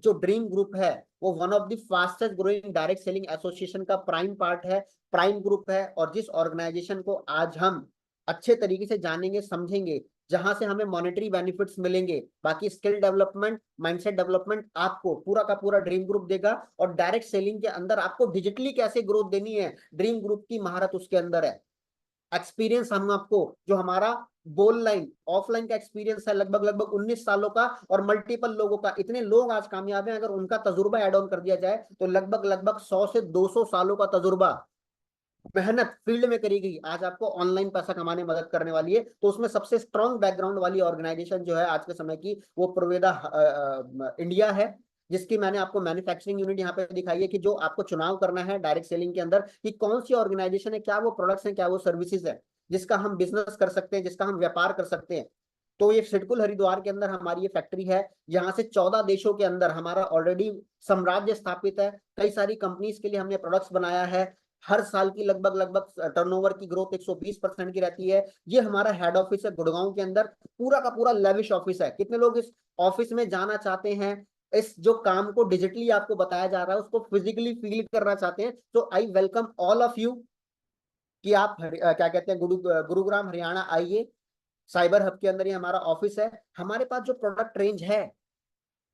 जो ड्रीम ग्रुप है वो one of the fastest growing direct selling association का प्राइम पार्ट है, प्राइम ग्रुप है। और जिस ऑर्गेनाइजेशन को आज हम अच्छे तरीके से जानेंगे, समझेंगे, जहां से हमें मॉनेटरी बेनिफिट्स मिलेंगे, बाकी स्किल डेवलपमेंट, माइंडसेट डेवलपमेंट आपको पूरा का पूरा ड्रीम ग्रुप देगा। और डायरेक्ट सेलिंग के अंदर आपको डिजिटली कैसे ग्रोथ देनी है, ड्रीम ग्रुप की महारत उसके अंदर है। एक्सपीरियंस हम आपको, जो हमारा बोल लाइन ऑफलाइन का एक्सपीरियंस है लगभग लगभग 19 सालों का, और मल्टीपल लोगों का, इतने लोग आज कामयाब हैं, अगर उनका तजुर्बा एड ऑन कर दिया जाए तो लगभग लगभग 100 से 200 सालों का तजुर्बा, मेहनत फील्ड में करी गई, आज आपको ऑनलाइन पैसा कमाने में मदद करने वाली है। तो उसमें सबसे स्ट्रॉन्ग बैकग्राउंड वाली ऑर्गेनाइजेशन जो है आज के समय की वो प्रोवेदा इंडिया है, जिसकी मैंने आपको मैन्युफैक्चरिंग यूनिट यहाँ पे दिखाई है कि जो आपको चुनाव करना है डायरेक्ट सेलिंग के अंदर कि कौन सी ऑर्गेनाइजेशन है, क्या वो प्रोडक्ट्स हैं, क्या वो सर्विसेज है जिसका हम बिजनेस कर सकते हैं, जिसका हम व्यापार कर सकते हैं। तो ये सिडकुल हरिद्वार के अंदर हमारी ये फैक्ट्री है, यहाँ से 14 देशों के अंदर हमारा ऑलरेडी साम्राज्य स्थापित है। कई सारी कंपनीज के लिए हमने प्रोडक्ट्स बनाया है। हर साल की लगभग लगभग टर्नओवर की ग्रोथ 120% की रहती है। ये हमारा हेड ऑफिस है गुड़गांव के अंदर, पूरा का पूरा लेविश ऑफिस है। कितने लोग इस ऑफिस में जाना चाहते हैं, इस जो काम को डिजिटली आपको बताया जा रहा है उसको फिजिकली फील करना चाहते हैं? तो I welcome all of you. कि आप क्या कहते हैं गुरुग्राम हरियाणा आइए, साइबर हब के अंदर ही हमारा ऑफिस है। हमारे पास जो प्रोडक्ट रेंज है,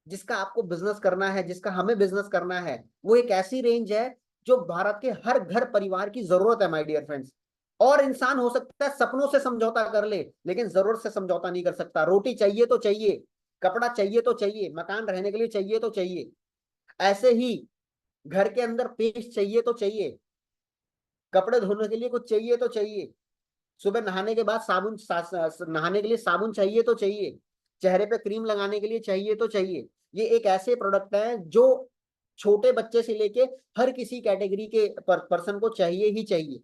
जिसका आपको बिजनेस करना है, जिसका हमें बिजनेस करना है, वो एक ऐसी रेंज है जो भारत के हर घर परिवार की जरूरत है माय डियर फ्रेंड्स। और इंसान हो सकता है सपनों से समझौता कर ले, लेकिन जरूरत से समझौता नहीं कर सकता। रोटी चाहिए तो चाहिए, कपड़ा चाहिए तो चाहिए, मकान रहने के लिए चाहिए तो चाहिए, ऐसे ही घर के अंदर पेस्ट चाहिए तो चाहिए, कपड़े धोने के लिए कुछ चाहिए तो चाहिए, सुबह नहाने के बाद साबुन नहाने के लिए साबुन चाहिए तो चाहिए, चेहरे पे क्रीम लगाने के लिए चाहिए तो चाहिए। ये एक ऐसे प्रोडक्ट है जो छोटे बच्चे से लेके हर किसी कैटेगरी के पर्सन को चाहिए ही चाहिए।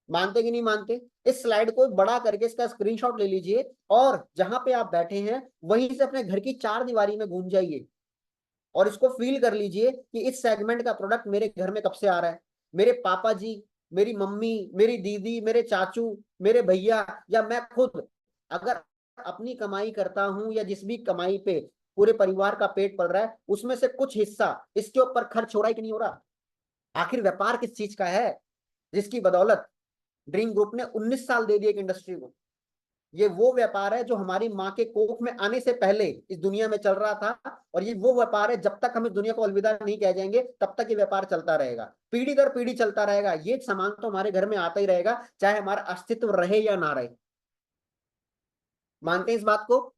मानते कि नहीं मानते? इस स्लाइड को बड़ा करके इसका स्क्रीनशॉट ले लीजिए और जहां पे आप बैठे हैं वहीं से अपने घर की चार दीवारी में घूम जाइए और इसको फील कर लीजिए कि इस सेगमेंट का प्रोडक्ट मेरे घर में कब से आ रहा है। मेरे पापा जी, मेरी मम्मी, मेरी दीदी, मेरे चाचू, मेरे भैया या मैं खुद अगर अपनी कमाई करता हूं या जिस भी कमाई पे पूरे परिवार का पेट पल रहा है, उसमें से कुछ हिस्सा इसके ऊपर खर्च हो रहा है कि नहीं हो रहा? आखिर व्यापार किस चीज का है जिसकी बदौलत ड्रीम ग्रुप ने 19 साल दे दिए एक इंडस्ट्री को? ये वो व्यापार है जो हमारी माँ के कोख में आने से पहले इस दुनिया में चल रहा था, और ये वो व्यापार है जब तक हम इस दुनिया को अलविदा नहीं कह जाएंगे तब तक ये व्यापार चलता रहेगा, पीढ़ी दर पीढ़ी चलता रहेगा। ये सामान तो हमारे घर में आता ही रहेगा, चाहे हमारा अस्तित्व रहे या ना रहे। मानते हैं इस बात को?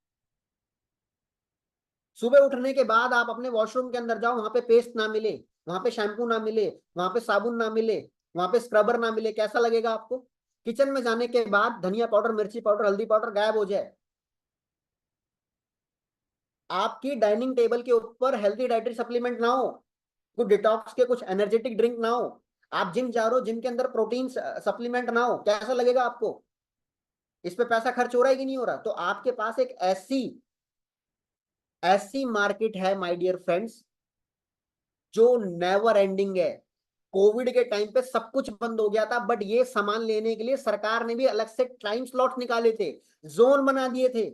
सुबह उठने के बाद आप अपने वॉशरूम के अंदर जाओ, वहां पे पेस्ट ना मिले, वहां पे शैम्पू ना मिले, वहां पे साबुन ना मिले, वहां पे स्क्रबर ना मिले, कैसा लगेगा आपको? किचन में जाने के बाद धनिया पाउडर, मिर्ची पाउडर, हल्दी पाउडर गायब हो जाए, आपकी डाइनिंग टेबल के ऊपर हेल्थी डाइटरी सप्लीमेंट ना हो, कुछ डिटॉक्स के, कुछ एनर्जेटिक ड्रिंक ना हो, आप जिम जा रहे हो, जिम के अंदर प्रोटीन सप्लीमेंट ना हो, कैसा लगेगा आपको? इस पे पैसा खर्च हो रहा है कि नहीं हो रहा? तो आपके पास एक ऐसी ऐसी मार्केट है माय डियर फ्रेंड्स जो नेवर एंडिंग है। कोविड के टाइम पे सब कुछ बंद हो गया था, बट ये सामान लेने के लिए सरकार ने भी अलग से टाइम स्लॉट निकाले थे, जोन बना दिए थे,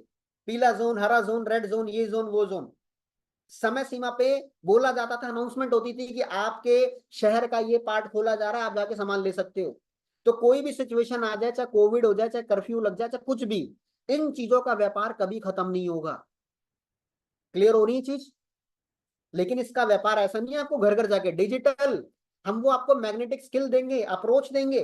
पीला जोन, हरा जोन, रेड जोन, ये जोन, वो जोन। समय सीमा पे बोला जाता था, अनाउंसमेंट होती थी कि आपके शहर का ये पार्ट खोला जा रहा है, आप जाके सामान ले सकते हो। तो कोई भी सिचुएशन आ जाए, चाहे कोविड हो जाए, चाहे कर्फ्यू लग जाए, चाहे कुछ भी, इन चीजों का व्यापार कभी खत्म नहीं होगा। क्लियर हो रही है चीज? लेकिन इसका व्यापार ऐसा नहीं है आपको घर घर जाके डिजिटल, हम वो आपको मैग्नेटिक स्किल देंगे, अप्रोच देंगे,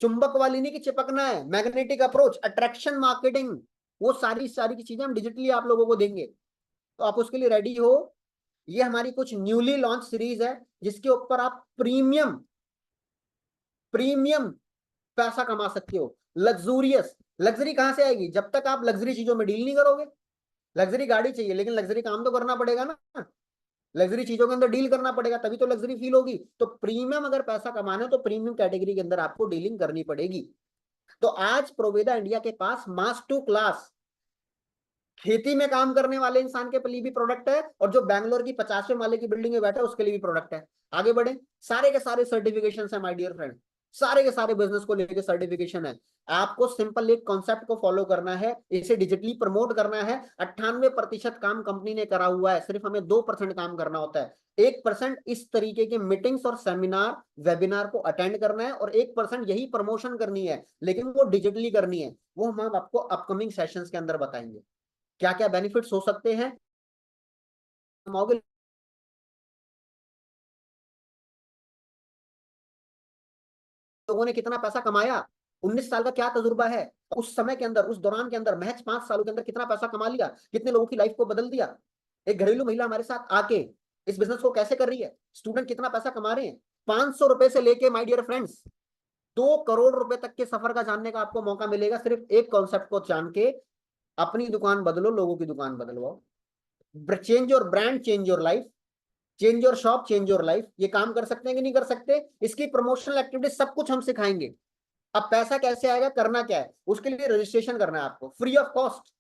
चुंबक वाली नहीं कि चिपकना है, मैग्नेटिक अप्रोच, अट्रैक्शन मार्केटिंग, वो सारी सारी की चीजें हम डिजिटली आप लोगों को देंगे। तो आप उसके लिए रेडी हो। ये हमारी कुछ न्यूली लॉन्च सीरीज है जिसके ऊपर आप प्रीमियम प्रीमियम पैसा कमा सकते हो, लग्जूरियस। लग्जरी कहां से आएगी जब तक आप लग्जरी चीजों में डील नहीं करोगे? लग्जरी गाड़ी चाहिए, लेकिन लग्जरी काम तो करना पड़ेगा ना, लग्जरी चीजों के अंदर डील करना पड़ेगा, तभी तो लग्जरी फील होगी। तो प्रीमियम अगर पैसा कमाना है तो प्रीमियम कैटेगरी के अंदर आपको डीलिंग करनी पड़ेगी। तो आज प्रोवेदा इंडिया के पास मास टू क्लास खेती में काम करने वाले इंसान के लिए भी प्रोडक्ट है, और जो बैंगलोर की 50वें माले की बिल्डिंग में बैठा है उसके लिए भी प्रोडक्ट है। आगे बढ़े, सारे के सारे सर्टिफिकेशन है माय डियर फ्रेंड, सारे के सारे बिजनेस को लेकर सर्टिफिकेशन है। आपको सिंपल एक कॉन्सेप्ट को फॉलो करना है, इसे डिजिटली प्रमोट करना है। 98% काम कंपनी ने करा हुआ है, सिर्फ हमें 2% काम करना होता है। 1% इस तरीके के मीटिंग्स और सेमिनार वेबिनार को अटेंड करना है, और 1% यही प्रमोशन करनी है, लेकिन वो डिजिटली करनी है। वो हम आपको अपकमिंग सेशंस के अंदर बताएंगे क्या क्या बेनिफिट्स हो सकते हैं। लोगों ने कितना पैसा कमाया, 19 साल का क्या तजुर्बा है, उस समय के अंदर, उस दौरान के अंदर, महज 5 सालों के अंदर कितना पैसा कमा लिया, कितने लोगों की लाइफ को बदल दिया। एक घरेलू महिला हमारे साथ आके इस बिजनेस को कैसे कर रही है, स्टूडेंट कितना पैसा कमा रहे हैं, 500 रुपए से लेके माय डियर फ्रेंड्स 2 करोड़ रुपए तक के सफर का जानने का आपको मौका मिलेगा, सिर्फ एक कॉन्सेप्ट को जान के। अपनी दुकान बदलो, लोगों की दुकान बदलवाओ। Change your brand, change your life, change your shop, change your life. ये काम कर सकते हैं कि नहीं कर सकते? इसकी प्रमोशनल एक्टिविटी सब कुछ हम सिखाएंगे। अब पैसा कैसे आएगा, करना क्या है, उसके लिए रजिस्ट्रेशन करना है आपको फ्री ऑफ कॉस्ट।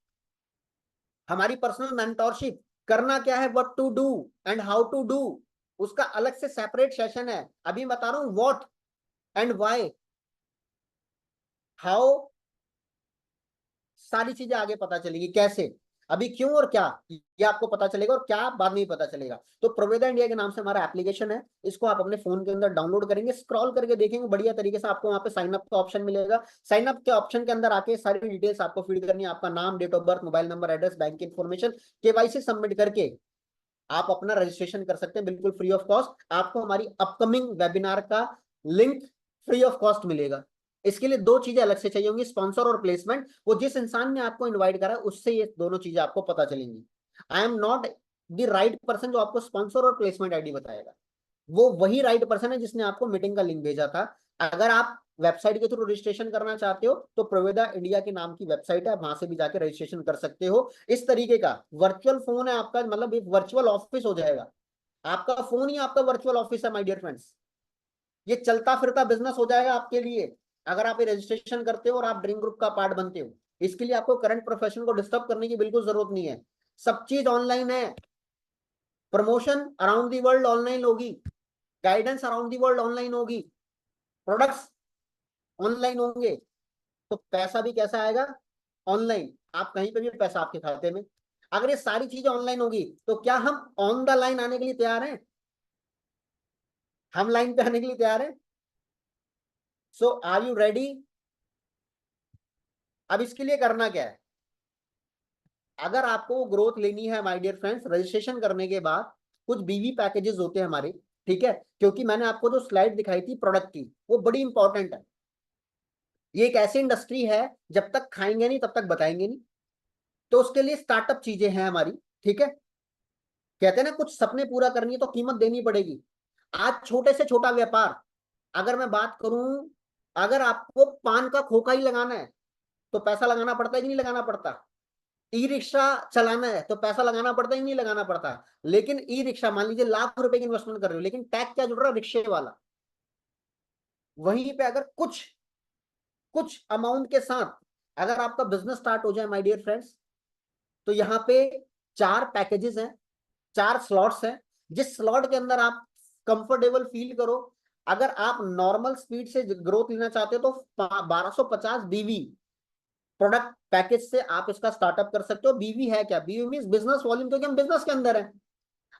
हमारी पर्सनल मेंटोरशिप, करना क्या है, what to do and how to do, उसका अलग से सेपरेट सेशन है। अभी बता रहा हूं व्हाट एंड व्हाई, हाउ, सारी चीजें आगे पता चलेगी कैसे। अभी क्यों और क्या, ये आपको पता चलेगा, और क्या बाद में ही पता चलेगा। तो प्रोवेदा इंडिया के नाम से हमारा एप्लीकेशन है, इसको आप अपने फोन के अंदर डाउनलोड करेंगे, स्क्रॉल करके देखेंगे बढ़िया तरीके से, आपको वहाँ पे साइन अप का ऑप्शन मिलेगा। साइन अप के ऑप्शन के अंदर आके सारी डिटेल्स आपको फीड करनी है, आपका नाम, date of birth, mobile number, address, bank की इन्फॉर्मेशन, केवाईसी सबमिट करके आप अपना रजिस्ट्रेशन कर सकते हैं बिल्कुल फ्री ऑफ कॉस्ट। आपको हमारी अपकमिंग वेबिनार का लिंक फ्री ऑफ कॉस्ट मिलेगा। इसके लिए दो चीजें अलग से चाहिए होंगी, स्पॉन्सर और प्लेसमेंट। वो जिस इंसान ने आपको इनवाइट करा उससे ये दोनों चीजें आपको पता चलेंगी। I am not the right person जो आपको स्पॉन्सर और प्लेसमेंट आईडी बताएगा, वो वही राइट पर्सन है जिसने आपको मीटिंग का लिंक भेजा था। अगर आप वेबसाइट के थ्रू रजिस्ट्रेशन करना चाहते हो तो प्रवेदा इंडिया के नाम की वेबसाइट है, वहां से भी जाकर रजिस्ट्रेशन कर सकते हो। इस तरीके का वर्चुअल फोन है आपका, मतलब एक वर्चुअल ऑफिस हो जाएगा। आपका फोन ही आपका वर्चुअल ऑफिस है माय डियर फ्रेंड्स। ये चलता फिरता बिजनेस हो जाएगा आपके लिए अगर आप ये रजिस्ट्रेशन करते हो और आप ड्रीम ग्रुप का पार्ट बनते हो। इसके लिए आपको करंट प्रोफेशन को डिस्टर्ब करने की बिल्कुल जरूरत नहीं है, सब चीज ऑनलाइन है। Promotion around the world online होगी, guidance around the world online होगी, प्रोडक्ट्स ऑनलाइन होंगे, तो पैसा भी कैसा आएगा, ऑनलाइन। आप कहीं पे भी पैसा आपके खाते में। अगर ये सारी चीजें ऑनलाइन होगी तो क्या हम ऑन द लाइन आने के लिए तैयार हैं, हम लाइन पे आने के लिए तैयार हैं? सो आर यू रेडी? अब इसके लिए करना क्या है, अगर आपको ग्रोथ लेनी है माय डियर फ्रेंड्स, रजिस्ट्रेशन करने के बाद कुछ बीवी पैकेजेस होते हैं हमारे, ठीक है, क्योंकि मैंने आपको जो स्लाइड दिखाई थी प्रोडक्ट की वो बड़ी इंपॉर्टेंट है। ये एक ऐसी इंडस्ट्री है जब तक खाएंगे नहीं तब तक बताएंगे नहीं, तो उसके लिए स्टार्टअप चीजें हैं हमारी, ठीक है। कहते हैं ना कुछ सपने पूरा करनी है तो कीमत देनी पड़ेगी। आज छोटे से छोटा व्यापार, अगर मैं बात करूं, अगर आपको पान का खोखा ही लगाना है तो पैसा लगाना पड़ता है कि नहीं लगाना पड़ता? ई रिक्शा चलाना है तो पैसा लगाना पड़ता है कि नहीं लगाना पड़ता? लेकिन ई रिक्शा मान लीजिए लाख रुपए की इन्वेस्टमेंट कर रहे हो, लेकिन टैक्स क्या जुड़ रहा है, रिक्शे वाला। वहीं पे अगर कुछ कुछ अमाउंट के साथ अगर आपका बिजनेस स्टार्ट हो जाए माय डियर फ्रेंड्स, तो यहाँ पे 4 पैकेजेस हैं, 4 स्लॉट्स हैं। जिस स्लॉट के अंदर आप कंफर्टेबल फील करो, अगर आप नॉर्मल स्पीड से ग्रोथ लेना चाहते हो तो 1250 बीवी प्रोडक्ट पैकेज से आप इसका स्टार्टअप कर सकते हो। बीवी है क्या, बीवी मीन बिजनेस वॉल्यूम, क्योंकि हम बिजनेस के अंदर हैं।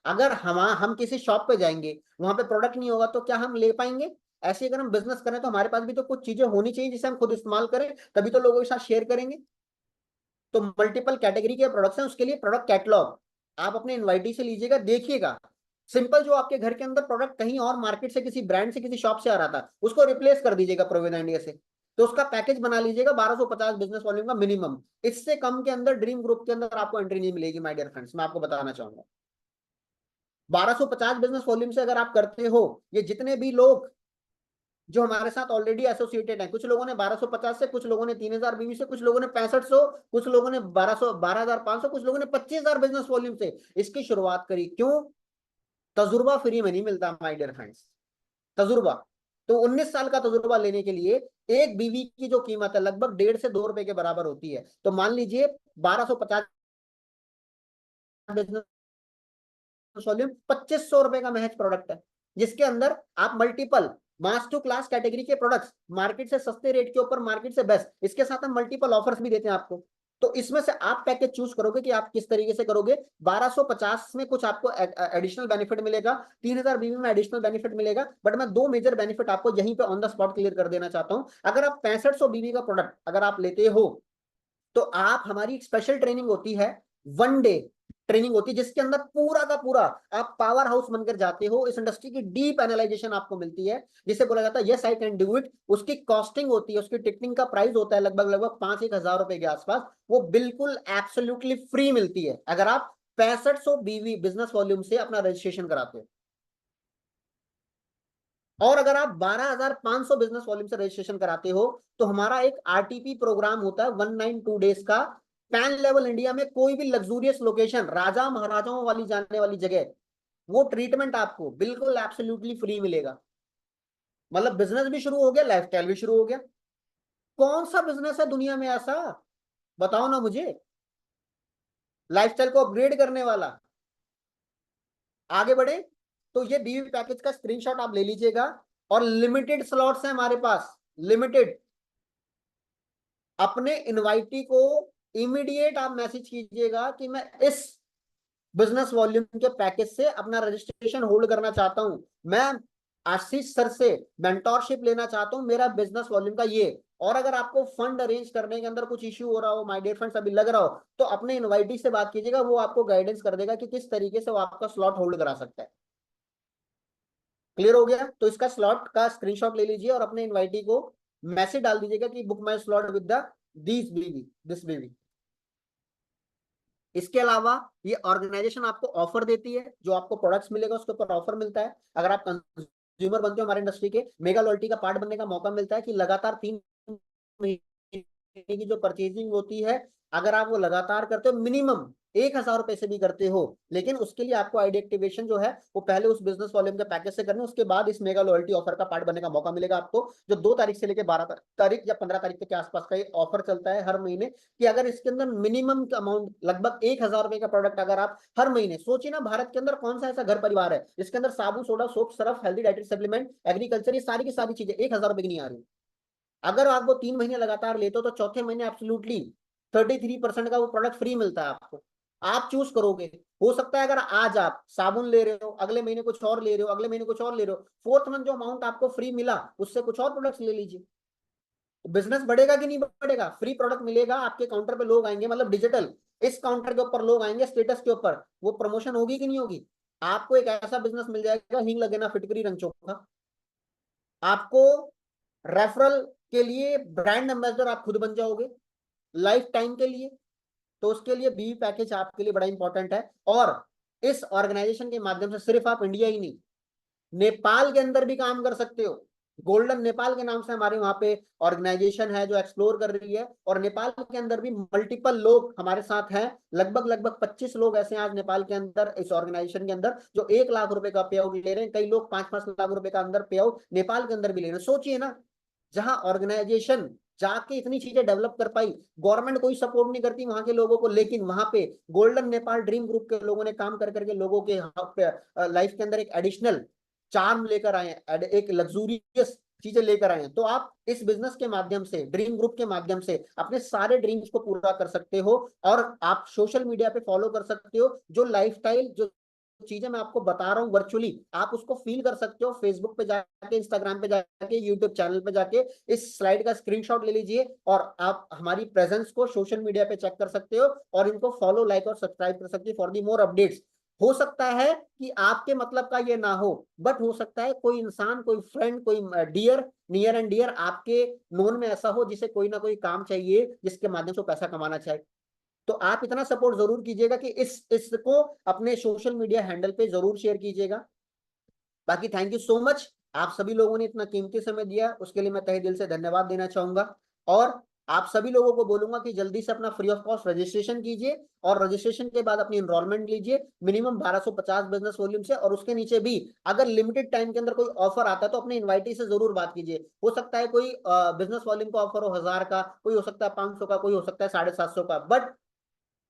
अगर हम किसी शॉप पे जाएंगे वहां पे प्रोडक्ट नहीं होगा तो क्या हम ले पाएंगे? ऐसे अगर हम बिजनेस करें तो हमारे पास भी तो कुछ चीजें होनी चाहिए जिसे हम खुद इस्तेमाल करें, तभी तो लोगों के साथ शेयर करेंगे। तो मल्टीपल कैटेगरी के प्रोडक्ट्स हैं, उसके लिए प्रोडक्ट कैटलॉग आप अपने इनवाइटी से लीजिएगा, देखिएगा। सिंपल जो आपके घर के अंदर प्रोडक्ट कहीं और मार्केट से किसी ब्रांड से किसी शॉप से आ रहा था उसको रिप्लेस कर दीजिएगा प्रोवेदा इंडिया से, तो उसका पैकेज बना लीजिएगा 1250 बिजनेस वॉल्यूम का मिनिमम। इससे कम के अंदर ड्रीम ग्रुप के अंदर आपको एंट्री नहीं मिलेगी माय डियर फ्रेंड्स, मैं आपको बताना चाहूंगा। 1250 बिजनेस वॉल्यूम से अगर आप करते हो, ये जितने भी लोग जो हमारे साथ ऑलरेडी एसोसिएटेड हैं, कुछ लोगों ने 1250 से, कुछ लोगों ने 3000 बीवी से, कुछ लोगों ने 6500, कुछ लोगों ने 12,500, कुछ लोगों ने 25,000 बिजनेस वॉल्यूम से इसकी शुरुआत करी। क्यों? तजुर्बा फ्री में नहीं मिलता माय डियर फ्रेंड्स, तजुर्बा। तो 19 साल का तजुर्बा लेने के लिए एक बीवी की जो कीमत है लगभग 1.5 से 2 रुपए के बराबर होती है। तो मान लीजिए 1250 बिजनेस वॉल्यूम 2500 रुपए का महज प्रोडक्ट है, जिसके अंदर आप multiple mass to class category के प्रोडक्ट्स मार्केट से सस्ते रेट के ऊपर, मार्केट से बेस्ट, इसके साथ हम मल्टीपल ऑफर्स भी देते हैं आपको। तो इसमें से आप पैकेज चूज करोगे कि आप किस तरीके से करोगे। 1250 में कुछ आपको एडिशनल बेनिफिट मिलेगा, 3000 बीवी में एडिशनल बेनिफिट मिलेगा, बट मैं दो मेजर बेनिफिट आपको यहीं पे ऑन द स्पॉट क्लियर कर देना चाहता हूं। अगर आप 6500 बीवी का प्रोडक्ट अगर आप लेते हो तो आप, हमारी एक स्पेशल ट्रेनिंग होती है, 1 डे ट्रेनिंग होती है, जिसके अंदर पूरा का पूरा आप पावर हाउस बनकर जाते हो। इस इंडस्ट्री की डीप एनालाइजेशन आपको मिलती है, जिसे बोला जाता है yes I can do it. उसकी कॉस्टिंग होती है, उसकी टिकटिंग का प्राइस होता है लगभग लगभग 5-1 हजार रुपए के आसपास। वो बिल्कुल एब्सोल्युटली फ्री मिलती है अगर आप 6500 बीवी बिजनेस वॉल्यूम से अपना रजिस्ट्रेशन कराते हो। और अगर आप 12,500 बिजनेस वॉल्यूम से रजिस्ट्रेशन कराते हो तो हमारा एक आरटीपी प्रोग्राम होता है 192 डेज का, पैन लेवल इंडिया में कोई भी लग्जूरियस लोकेशन, राजा महाराजाओं वाली जाने वाली जगह, वो ट्रीटमेंट आपको बिल्कुल एब्सोल्युटली फ्री मिलेगा। मतलब बिजनेस भी शुरू हो गया, लाइफस्टाइल भी शुरू हो गया। कौन सा बिजनेस है दुनिया में ऐसा, बताओ ना मुझे, लाइफस्टाइल को अपग्रेड करने वाला। आगे बढ़े तो ये बीवी पैकेज का स्क्रीनशॉट आप ले लीजिएगा, और लिमिटेड स्लॉट्स हैं हमारे पास, लिमिटेड। अपने इनवाइटी को इमीडिएट आप मैसेज कीजिएगा कि मैं इस बिजनेस वॉल्यूम के पैकेज से अपना रजिस्ट्रेशन होल्ड करना चाहता हूं, मैं आशीष सर से मेंटोरशिप लेना चाहता हूं, मेरा बिजनेस वॉल्यूम का ये। और अगर आपको फंड अरेंज करने के अंदर कुछ इश्यू हो रहा हो, माय डियर फ्रेंड्स अभी लग रहा हो, तो अपने इनवाइटी से बात कीजिएगा, वो आपको गाइडेंस कर देगा कि किस तरीके से वो आपका स्लॉट होल्ड करा सकता है। क्लियर हो गया? तो इसका स्लॉट का स्क्रीनशॉट ले लीजिए और अपने इनवाइटी को मैसेज डाल दीजिएगा कि book my slot with the this बीवी। इसके अलावा ये ऑर्गेनाइजेशन आपको ऑफर देती है, जो आपको प्रोडक्ट्स मिलेगा उसके ऊपर ऑफर मिलता है। अगर आप कंज्यूमर बनते हो हमारे इंडस्ट्री के, मेगा लॉयल्टी का पार्ट बनने का मौका मिलता है कि लगातार 3 महीने की जो परचेजिंग होती है, अगर आप वो लगातार करते हो, मिनिमम 1,000 रुपए से भी करते हो, लेकिन उसके लिए आपको आईडी एक्टिवेशन जो है वो पहले उस बिजनेस वॉल्यूम के पैकेज से करना है, उसके बाद इस मेगा लॉयल्टी ऑफर का पार्ट बनने का मौका मिलेगा आपको, जो 2 तारीख से लेकर 12 तारीख या 15 तारीख के आसपास का ये ऑफर चलता है हर महीने, कि अगर इसके अंदर मिनिमम अमाउंट लगभग 1,000 रुपए का प्रोडक्ट अगर आप हर महीने, सोचिए ना भारत के अंदर कौन सा ऐसा घर परिवार है जिसके अंदर साबुन, soda, soap, Surf, healthy dietary supplement, agriculture, ये सारी की सारी चीजें 1,000 रुपए की नहीं आ रही। अगर आप वो 3 महीने लगातार लेते हो तो चौथे महीने एब्सोल्युटली 33% का वो प्रोडक्ट फ्री मिलता है आपको। आप चूज करोगे। हो सकता है अगर आज आप साबुन ले रहे हो, अगले महीने कुछ और ले रहे हो, अगले महीने कुछ और ले रहे हो, फोर्थ मंथ जो अमाउंट आपको फ्री मिला उससे कुछ और प्रोडक्ट्स ले लीजिए। बिजनेस बढ़ेगा कि नहीं बढ़ेगा? फ्री प्रोडक्ट मिलेगा, आपके काउंटर पे लोग आएंगे, मतलब डिजिटल इस काउंटर के ऊपर लोग आएंगे, स्टेटस के ऊपर वो प्रमोशन होगी कि नहीं होगी? आपको एक ऐसा बिजनेस मिल जाएगा, हींग लगे ना फिटकरी रंग चोखा। आपको रेफरल के लिए ब्रांड एम्बेसडर आप खुद बन जाओगे लाइफ टाइम के लिए। तो उसके लिए बीवी पैकेज आपके लिए बड़ा इंपॉर्टेंट है। और इस ऑर्गेनाइजेशन के माध्यम से सिर्फ आप इंडिया ही नहीं, नेपाल के अंदर भी काम कर सकते हो। गोल्डन नेपाल के नाम से हमारे वहां पे ऑर्गेनाइजेशन है जो एक्सप्लोर कर रही है, और नेपाल के अंदर भी मल्टीपल लोग हमारे साथ हैं। लगभग लगभग 25 लोग ऐसे हैं आज नेपाल के अंदर इस ऑर्गेनाइजेशन के अंदर जो 1 लाख रुपए का पे आउट ले रहे हैं। कई लोग 5-5 लाख रुपए का अंदर पे आउट नेपाल के अंदर भी ले रहे हैं। सोचिए ना, जहां ऑर्गेनाइजेशन जाके इतनी चीजें डेवलप कर पाई, गवर्नमेंट कोई सपोर्ट नहीं करती वहां के लोगों को, लेकिन वहां पे गोल्डन नेपाल ड्रीम ग्रुप के लोगों ने काम कर करके लोगों के लाइफ के अंदर एक एडिशनल चार्म लेकर आए हैं, एक लग्जूरियस चीजें लेकर आए हैं। तो आप इस बिजनेस के माध्यम से, ड्रीम ग्रुप के माध्यम से अपने सारे ड्रीम्स को पूरा कर सकते हो। और आप सोशल मीडिया पे फॉलो कर सकते हो, जो लाइफस्टाइल, जो चीजें मैं आपको बता रहा हूँ वर्चुअली, आप उसको फील कर सकते हो। फेसबुक पे जाके, इंस्टाग्राम पे जाके, यूट्यूब चैनल पे जाके इस स्लाइड का स्क्रीनशॉट ले लीजिए और आप हमारी प्रेजेंस को सोशल मीडिया पे चेक कर सकते हो और इनको फॉलो, लाइक और सब्सक्राइब कर सकते हो फॉर दी मोर अपडेट्स। हो सकता है कि आपके मतलब का ये ना हो, बट हो सकता है कोई इंसान, कोई फ्रेंड, कोई डियर, नियर एंड डियर आपके नोन में ऐसा हो जिसे कोई ना कोई काम चाहिए जिसके माध्यम से पैसा कमाना चाहे। तो आप इतना सपोर्ट जरूर कीजिएगा कि इसको अपने सोशल मीडिया हैंडल पे जरूर शेयर कीजिएगा। बाकी थैंक यू सो मच, आप सभी लोगों ने इतना कीमती समय दिया उसके लिए मैं तहे दिल से धन्यवाद देना चाहूंगा। और आप सभी लोगों को बोलूंगा कि जल्दी से अपना फ्री ऑफ कॉस्ट रजिस्ट्रेशन कीजिए और रजिस्ट्रेशन के बाद अपनी एनरोलमेंट लीजिए मिनिमम 1250 बिजनेस वॉल्यूम से, और उसके नीचे भी अगर लिमिटेड टाइम के अंदर कोई ऑफर आता है तो अपने इन्वाइटी से जरूर बात कीजिए। हो सकता है कोई बिजनेस वॉल्यूम का ऑफर हो 1000 का, कोई हो सकता है 500 का, कोई हो सकता है 750 का, बट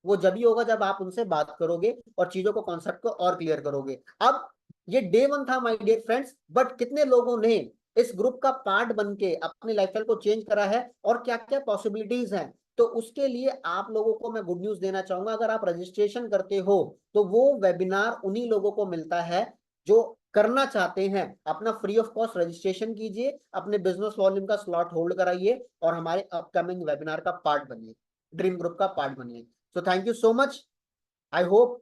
वो जब ही होगा जब आप उनसे बात करोगे और चीजों को, कॉन्सेप्ट को और क्लियर करोगे। अब ये डे 1 था माय डियर फ्रेंड्स, बट कितने लोगों ने इस ग्रुप का पार्ट बन के अपनी लाइफस्टाइल को चेंज करा है और क्या क्या पॉसिबिलिटीज हैं, तो उसके लिए आप लोगों को मैं गुड न्यूज देना चाहूंगा। अगर आप रजिस्ट्रेशन करते हो तो वो वेबिनार उन्हीं लोगों को मिलता है जो करना चाहते हैं। अपना फ्री ऑफ कॉस्ट रजिस्ट्रेशन कीजिए, अपने बिजनेस वॉल्यूम का स्लॉट होल्ड कराइए और हमारे अपकमिंग वेबिनार का पार्ट बनिए, ड्रीम ग्रुप का पार्ट बनिए। तो thank you so much. I hope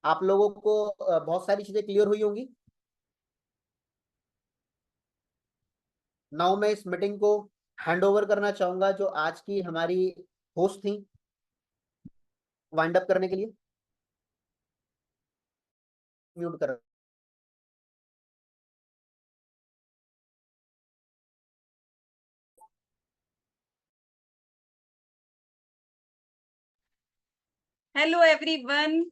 आप लोगों को बहुत सारी चीजें क्लियर हुई होंगी। नाउ मैं इस मीटिंग को हैंड ओवर करना चाहूंगा जो आज की हमारी होस्ट थी, वाइंड अप करने के लिए। म्यूट कर। Hello everyone.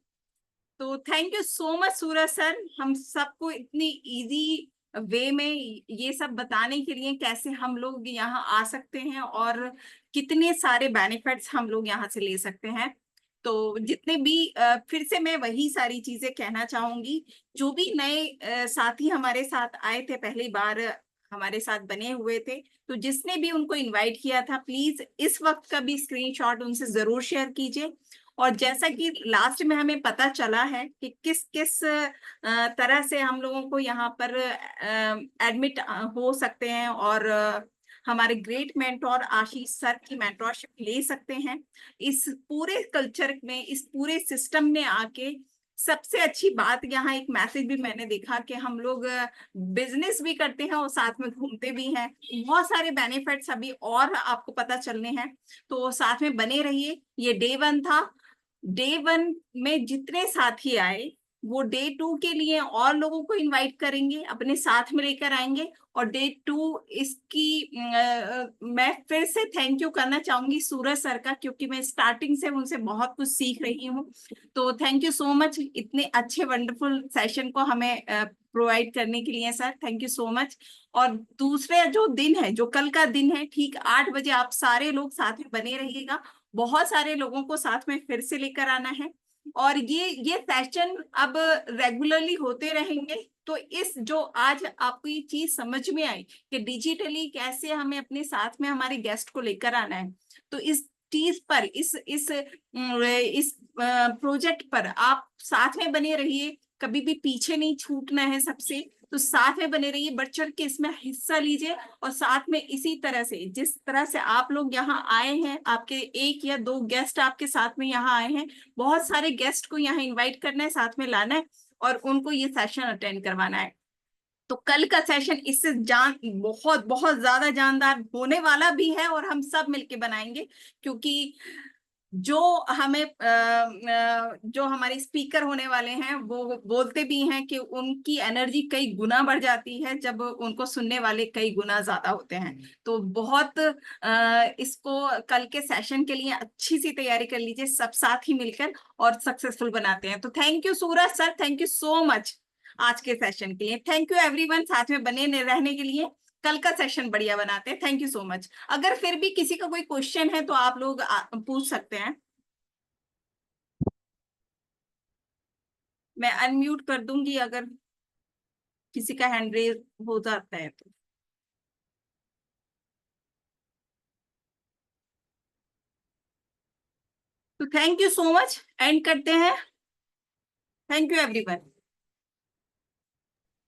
तो thank you so much Suraj sir, हम सबको इतनी इजी वे में ये सब बताने के लिए कैसे हम लोग यहाँ आ सकते हैं और कितने सारे बेनिफिट्स हम लोग यहाँ से ले सकते हैं। तो जितने भी फिर से मैं वही सारी चीजें कहना चाहूंगी। जो भी नए साथी हमारे साथ आए थे पहली बार हमारे साथ बने हुए थे। तो जिसने भी उनको इनवाइट किया था, प्लीज इस वक्त का भी स्क्रीनशॉट उनसे जरूर शेयर कीजिए। और जैसा कि लास्ट में हमें पता चला है कि किस किस तरह से हम लोगों को यहाँ पर एडमिट हो सकते हैं और हमारे ग्रेट मेंटोर आशीष सर की मेंटोरशिप ले सकते हैं। इस पूरे कल्चर में, इस पूरे सिस्टम में आके सबसे अच्छी बात, यहाँ एक मैसेज भी मैंने देखा कि हम लोग बिजनेस भी करते हैं और साथ में घूमते भी हैं। बहुत सारे बेनिफिट्स अभी और आपको पता चलने हैं, तो साथ में बने रहिए। ये डे 1 था। डे 1 में जितने साथी आए, वो डे 2 के लिए और लोगों को इनवाइट करेंगे, अपने साथ में लेकर आएंगे। और डे 2 इसकी मैं फिर से थैंक यू करना चाहूंगी सूरज सर का, क्योंकि मैं स्टार्टिंग से उनसे बहुत कुछ सीख रही हूँ। तो थैंक यू सो मच इतने अच्छे वंडरफुल सेशन को हमें प्रोवाइड करने के लिए sir, thank you so much. और दूसरे जो दिन है, जो कल का दिन है, ठीक 8 बजे आप सारे लोग साथ में बने रहिएगा। बहुत सारे लोगों को साथ में फिर से लेकर आना है और ये सेशन अब रेगुलरली होते रहेंगे। तो इस जो आज आपको ये चीज समझ में आई कि डिजिटली कैसे हमें अपने साथ में हमारे गेस्ट को लेकर आना है, तो इस चीज पर, इस प्रोजेक्ट पर आप साथ में बने रहिए, कभी भी पीछे नहीं छूटना है सबसे। तो साथ में बने रहिए, बढ़ चढ़ के इसमें हिस्सा लीजिए। और साथ में इसी तरह से, जिस तरह से आप लोग यहाँ आए हैं, आपके 1 या 2 गेस्ट आपके साथ में यहाँ आए हैं, बहुत सारे गेस्ट को यहाँ इनवाइट करना है, साथ में लाना है और उनको ये सेशन अटेंड करवाना है। तो कल का सेशन इससे बहुत बहुत ज्यादा जानदार होने वाला भी है और हम सब मिलके बनाएंगे। क्योंकि जो जो हमारे स्पीकर होने वाले हैं, वो बोलते भी हैं कि उनकी एनर्जी कई गुना बढ़ जाती है जब उनको सुनने वाले कई गुना ज्यादा होते हैं। तो बहुत इसको कल के सेशन के लिए अच्छी सी तैयारी कर लीजिए सब साथ ही मिलकर, और सक्सेसफुल बनाते हैं। तो thank you Suraj sir, thank you so much आज के सेशन के लिए। थैंक यू एवरीवन साथ में बने रहने के लिए। कल का सेशन बढ़िया बनाते हैं। Thank you so much. अगर फिर भी किसी का कोई क्वेश्चन है तो आप लोग पूछ सकते हैं। मैं अनम्यूट कर दूंगी अगर किसी का हैंड रेज हो जाता है तो। Thank you so much, and करते हैं। Thank you everyone.